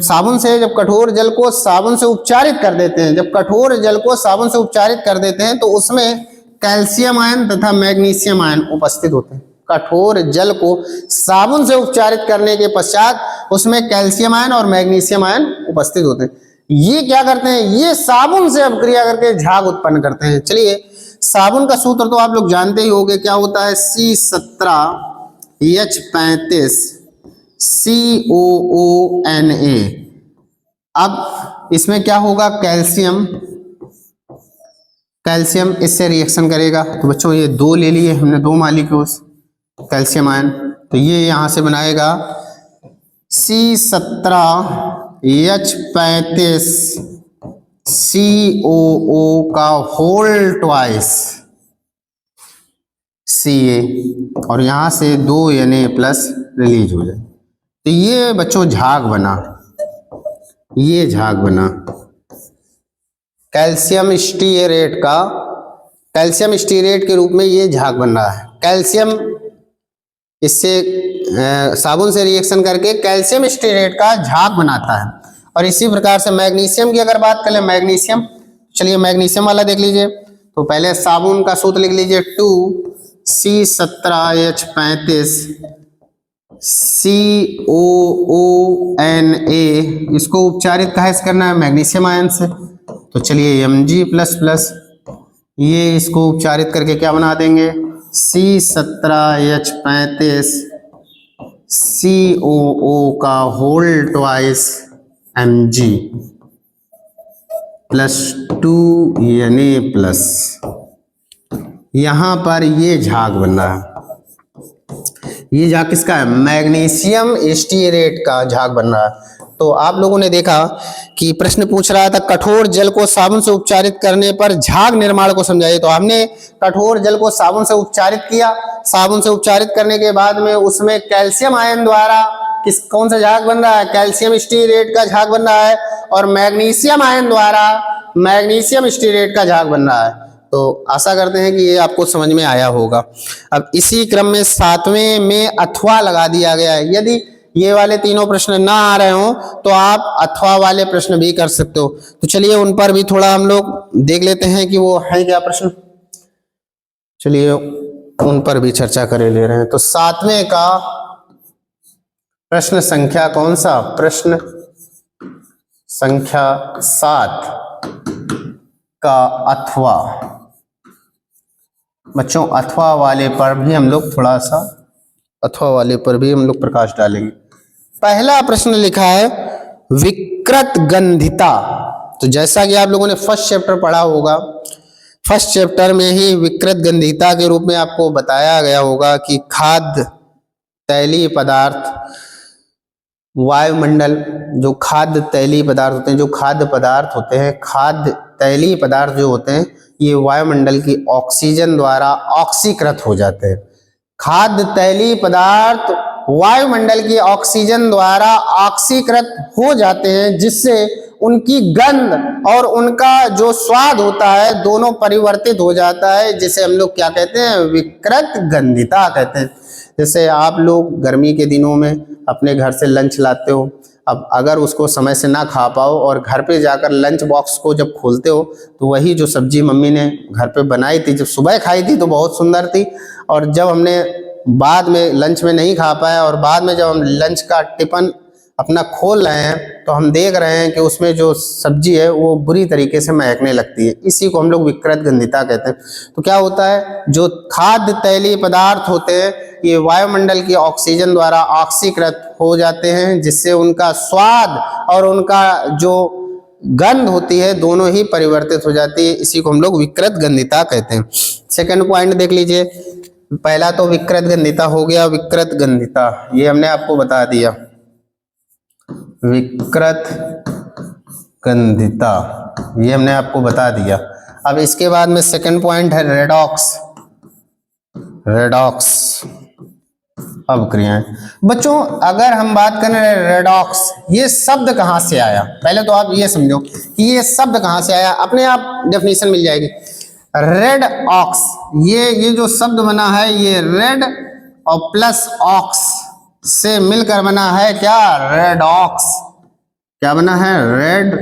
कठोर जल को साबुन से उपचारित कर देते हैं, जब कठोर जल को साबुन से उपचारित कर देते हैं तो उसमें कैल्शियम आयन तथा मैग्नीशियम आयन उपस्थित होते हैं। कठोर जल को साबुन से उपचारित करने के पश्चात उसमें कैल्शियम आयन और मैग्नीशियम आयन उपस्थित होते हैं। ये क्या करते हैं, ये साबुन से अपक्रिया करके झाग उत्पन्न करते हैं। चलिए साबुन का सूत्र तो आप लोग जानते ही होंगे, क्या होता है, C17H35 COONA। अब इसमें क्या होगा, कैल्शियम इससे रिएक्शन करेगा। तो बच्चों ये 2 ले लिए हमने, 2 मॉलिक्यूल्स कैल्शियम आयन, तो ये यहां से बनाएगा C17H35 COO का होल ट्वाइस Ca, और यहां से 2 Na प्लस रिलीज हो जाए। तो ये बच्चों झाग बना, ये झाग बना कैल्शियम स्टीयरेट का, कैल्शियम स्टीयरेट के रूप में ये झाग बन रहा है। कैल्शियम इससे साबुन से रिएक्शन करके कैल्शियम स्टीयरेट का झाग बनाता है। और इसी प्रकार से मैग्नीशियम की अगर बात करें, मैग्नीशियम, चलिए मैग्नीशियम वाला देख लीजिए। तो पहले साबुन का सूत्र लिख लीजिए, 2C17H35 COONA, इसको उपचारित कहाँ से करना है, मैग्नीशियम आयन से। तो चलिए Mg++, ये इसको उपचारित करके क्या बना देंगे, C17H35 COO का होल ट्वाइस Mg +2 Na+, यहां पर ये झाग बन रहा है। ये झाग किसका है, मैग्नीशियम स्टीयरेट का झाग बन रहा है। तो आप लोगों ने देखा कि प्रश्न पूछ रहा था कठोर जल को साबुन से उपचारित करने पर झाग निर्माण को समझाइए। तो हमने कठोर जल को साबुन से उपचारित किया, साबुन से उपचारित करने के बाद में उसमें कैल्शियम आयन द्वारा कौन सा झाग बन रहा है, कैल्शियम स्टीयरेट का झाग बन रहा है, और मैग्नीशियम आयन द्वारा मैग्नीशियम स्टीयरेट का झाग बन रहा है। तो आशा करते हैं कि ये आपको समझ में आया होगा। अब इसी क्रम में 7वें में अथवा लगा दिया गया है। यदि ये वाले तीनों प्रश्न ना आ रहे हो तो आप अथवा वाले प्रश्न भी कर सकते हो। तो चलिए उन पर भी थोड़ा हम लोग देख लेते हैं कि वो है क्या प्रश्न। चलिए उन पर भी चर्चा करे ले रहे हैं। तो 7वें का प्रश्न संख्या कौन सा, प्रश्न संख्या 7 का अथवा। बच्चों अथवा वाले पर भी हम लोग थोड़ा सा, अथवा वाले पर भी हम लोग प्रकाश डालेंगे। पहला प्रश्न लिखा है विकृत गंधिता। तो जैसा कि आप लोगों ने फर्स्ट चैप्टर पढ़ा होगा, फर्स्ट चैप्टर में ही विकृत गंधिता के रूप में आपको बताया गया होगा कि खाद्य तैलीय पदार्थ, वायुमंडल, जो खाद्य तैलीय पदार्थ होते हैं, जो खाद्य पदार्थ होते हैं, खाद्य तैलीय पदार्थ जो होते हैं, ये वायुमंडल की ऑक्सीजन द्वारा ऑक्सीकृत हो जाते हैं। खाद्य तैलीय पदार्थ वायुमंडल की ऑक्सीजन द्वारा ऑक्सीकृत हो जाते हैं, जिससे उनकी गंध और उनका जो स्वाद होता है दोनों परिवर्तित हो जाता है, जिसे हम लोग क्या कहते हैं, विकृत गंधिता कहते हैं। जैसे आप लोग गर्मी के दिनों में अपने घर से लंच लाते हो, अब अगर उसको समय से ना खा पाओ और घर पे जाकर लंच बॉक्स को जब खोलते हो तो वही जो सब्जी मम्मी ने घर पे बनाई थी, जब सुबह खाई थी तो बहुत सुंदर थी, और जब हमने बाद में लंच में नहीं खा पाया और बाद में जब हम लंच का टिफिन अपना खोल रहे हैं तो हम देख रहे हैं कि उसमें जो सब्जी है वो बुरी तरीके से महकने लगती है, इसी को हम लोग विकृत गंधिता कहते हैं। तो क्या होता है, जो खाद्य तैलीय पदार्थ होते हैं ये वायुमंडल की ऑक्सीजन द्वारा ऑक्सीकृत हो जाते हैं, जिससे उनका स्वाद और उनका जो गंध होती है दोनों ही परिवर्तित हो जाती है, इसी को हम लोग विकृत गंधिता कहते हैं। सेकंड पॉइंट देख लीजिए, पहला तो विकृत गंधिता हो गया, विकृत गंधिता ये हमने आपको बता दिया, विकृत गंधिता ये हमने आपको बता दिया। अब इसके बाद में सेकंड पॉइंट है रेडॉक्स, रेडॉक्स अवक्रियाएं। बच्चों अगर हम बात करें रेडॉक्स, ये शब्द कहां से आया, पहले तो आप ये समझो कि ये शब्द कहां से आया, अपने आप डेफिनेशन मिल जाएगी। रेड ऑक्स, ये जो शब्द बना है ये रेड और प्लस ऑक्स से मिलकर बना है क्या, रेड ऑक्स। क्या बना है, रेड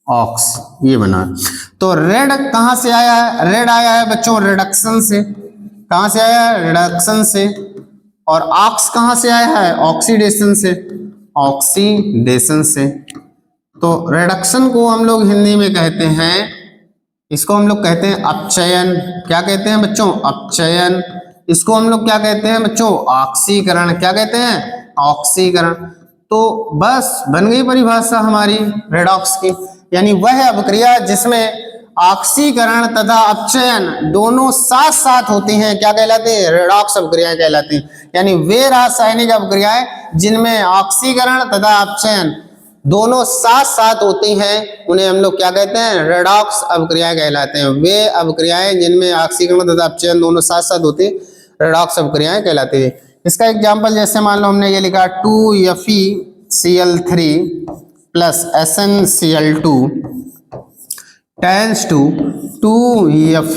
ऑक्स, ये बना। तो रेड कहां से आया है, रेड आया है बच्चों रिडक्शन से, कहां से आया है, रिडक्शन से। और ऑक्स कहां से आया है, ऑक्सीडेशन से, ऑक्सीडेशन से। तो रिडक्शन को हम लोग हिंदी में कहते हैं, इसको हम लोग कहते हैं अपचयन। क्या कहते हैं बच्चों, अपचयन। इसको हम लोग क्या कहते हैं बच्चों, ऑक्सीकरण। क्या कहते हैं, ऑक्सीकरण। तो बस बन गई परिभाषा हमारी रेडॉक्स की, यानी वह अभिक्रिया जिसमें ऑक्सीकरण तथा अपचयन दोनों साथ साथ होती हैं, क्या कहलाती है, रेडॉक्स अभिक्रियाएं कहलाती हैं। यानी वे रासायनिक अभिक्रियाएं जिनमें ऑक्सीकरण तथा अपचयन दोनों साथ साथ होती हैं उन्हें हम लोग क्या कहते हैं, रेडॉक्स अभिक्रियाएं कहलाते हैं। वे अभिक्रियाएं जिनमें ऑक्सीकरण तथा अपचयन दोनों साथ साथ होती हैं रेडॉक्स अभिक्रियाएं कहलाती है। इसका एग्जांपल जैसे मान लो हमने ये लिखा 2FeCl3 plus SnCl2 tense to 2FeCl2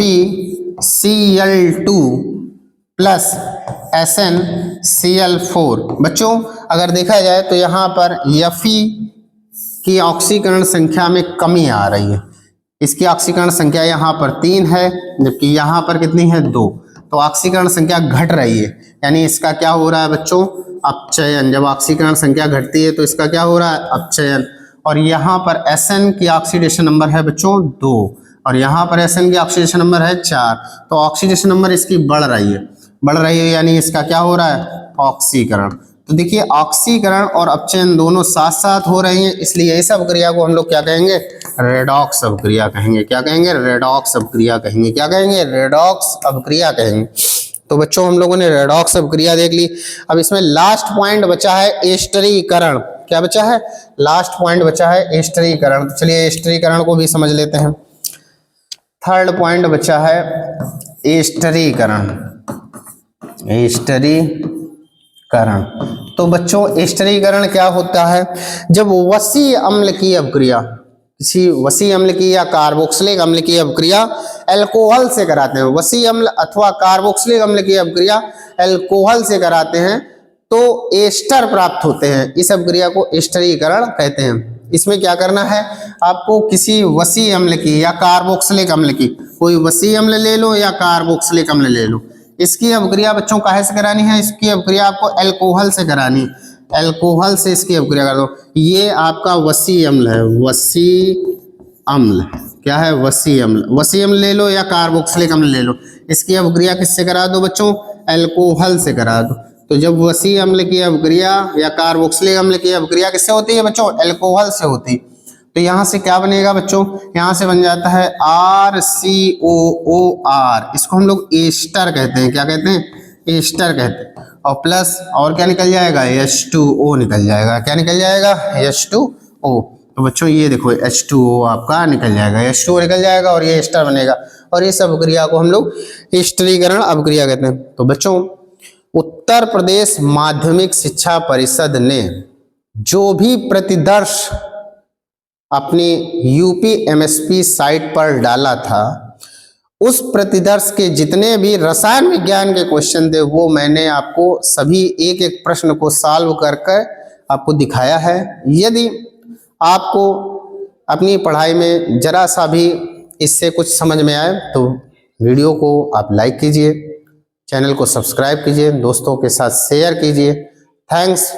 plus SnCl4। बच्चों अगर देखा जाए तो यहाँ पर Fe की ऑक्सीकरण संख्या में कमी आ रही है, इसकी ऑक्सीकरण संख्या यहाँ पर 3 है जबकि यहाँ पर कितनी है, 2। तो ऑक्सीकरण संख्या घट रही है, यानी इसका क्या हो रहा है बच्चों, अपचयन। जब ऑक्सीकरण संख्या घटती है तो इसका क्या हो रहा है, अपचयन। और यहाँ पर Sn की ऑक्सीडेशन नंबर है बच्चों 2 और यहाँ पर Sn की ऑक्सीडेशन नंबर है 4। तो ऑक्सीडेशन नंबर इसकी बढ़ रही है, यानी इसका क्या हो रहा है, ऑक्सीकरण। तो देखिए ऑक्सीकरण और अपचयन दोनों साथ साथ हो रहे हैं, इसलिए इस अभिक्रिया को हम लोग क्या कहेंगे, रेडॉक्स अभिक्रिया कहेंगे। क्या कहेंगे, रेडॉक्स अभिक्रिया कहेंगे। क्या कहेंगे, रेडॉक्स अभिक्रिया कहेंगे। तो बच्चों हम लोगों ने रेडॉक्स अभिक्रिया देख ली। अब इसमें लास्ट पॉइंट बचा है एस्टरीकरण। क्या बचा है, लास्ट पॉइंट बचा है एस्टरीकरण। तो चलिए एस्टरीकरण को भी समझ लेते हैं। थर्ड पॉइंट बचा है एस्टरीकरण, एस्टरीकरण। तो बच्चों एस्टरीकरण क्या होता है, जब वसी अम्ल की अभिक्रिया, किसी वसी अम्ल की या कार्बोक्सिलिक अम्ल की अभिक्रिया अल्कोहल से कराते हैं, वसी अम्ल अथवा कार्बोक्सिलिक अम्ल की अभिक्रिया अल्कोहल से कराते हैं तो एस्टर प्राप्त होते हैं। इस अभिक्रिया को एस्टरीकरण कहते हैं। इसमें क्या करना है, आपको किसी वसी अम्ल की या कार्बोक्सिलिक अम्ल की, कोई वसी अम्ल ले लो या कार्बोक्सिलिक अम्ल ले लो, इसकी अभिक्रिया बच्चों काहे से करानी है, इसकी अभिक्रिया आपको अल्कोहल से करानी, अल्कोहल से इसकी अभिक्रिया कर दो। ये आपका वसी अम्ल है, वसी अम्ल। क्या है, वसी अम्ल। वसी अम्ल ले लो या कार्बोक्सिलिक अम्ल ले लो, इसकी अभिक्रिया किससे करा दो बच्चों, अल्कोहल से करा दो। तो जब वसी अम्ल की अभिक्रिया या कार्बोक्सिलिक अम्ल की अभिक्रिया किससे होती है बच्चों, अल्कोहल से होती। तो यहाँ से क्या बनेगा बच्चों, यहाँ से बन जाता है RCOOR, इसको हम लोग एस्टर कहते हैं। क्या कहते हैं, एस्टर कहते हैं। और प्लस और क्या निकल जाएगा, H2O निकल जाएगा। क्या निकल जाएगा, H2O। तो बच्चों ये देखो H2O आपका निकल जाएगा, H2O निकल जाएगा और ये एस्टर बनेगा। और इस अभिक्रिया को हम लोग एस्टरीकरण अभिक्रिया कहते हैं। तो बच्चों उत्तर प्रदेश माध्यमिक शिक्षा परिषद ने जो भी प्रतिदर्श अपनी यूपी एमएसपी साइट पर डाला था, उस प्रतिदर्श के जितने भी रसायन विज्ञान के क्वेश्चन थे वो मैंने आपको सभी एक एक प्रश्न को सॉल्व करके आपको दिखाया है। यदि आपको अपनी पढ़ाई में जरा सा भी इससे कुछ समझ में आए तो वीडियो को आप लाइक कीजिए, चैनल को सब्सक्राइब कीजिए, दोस्तों के साथ शेयर कीजिए। थैंक्स।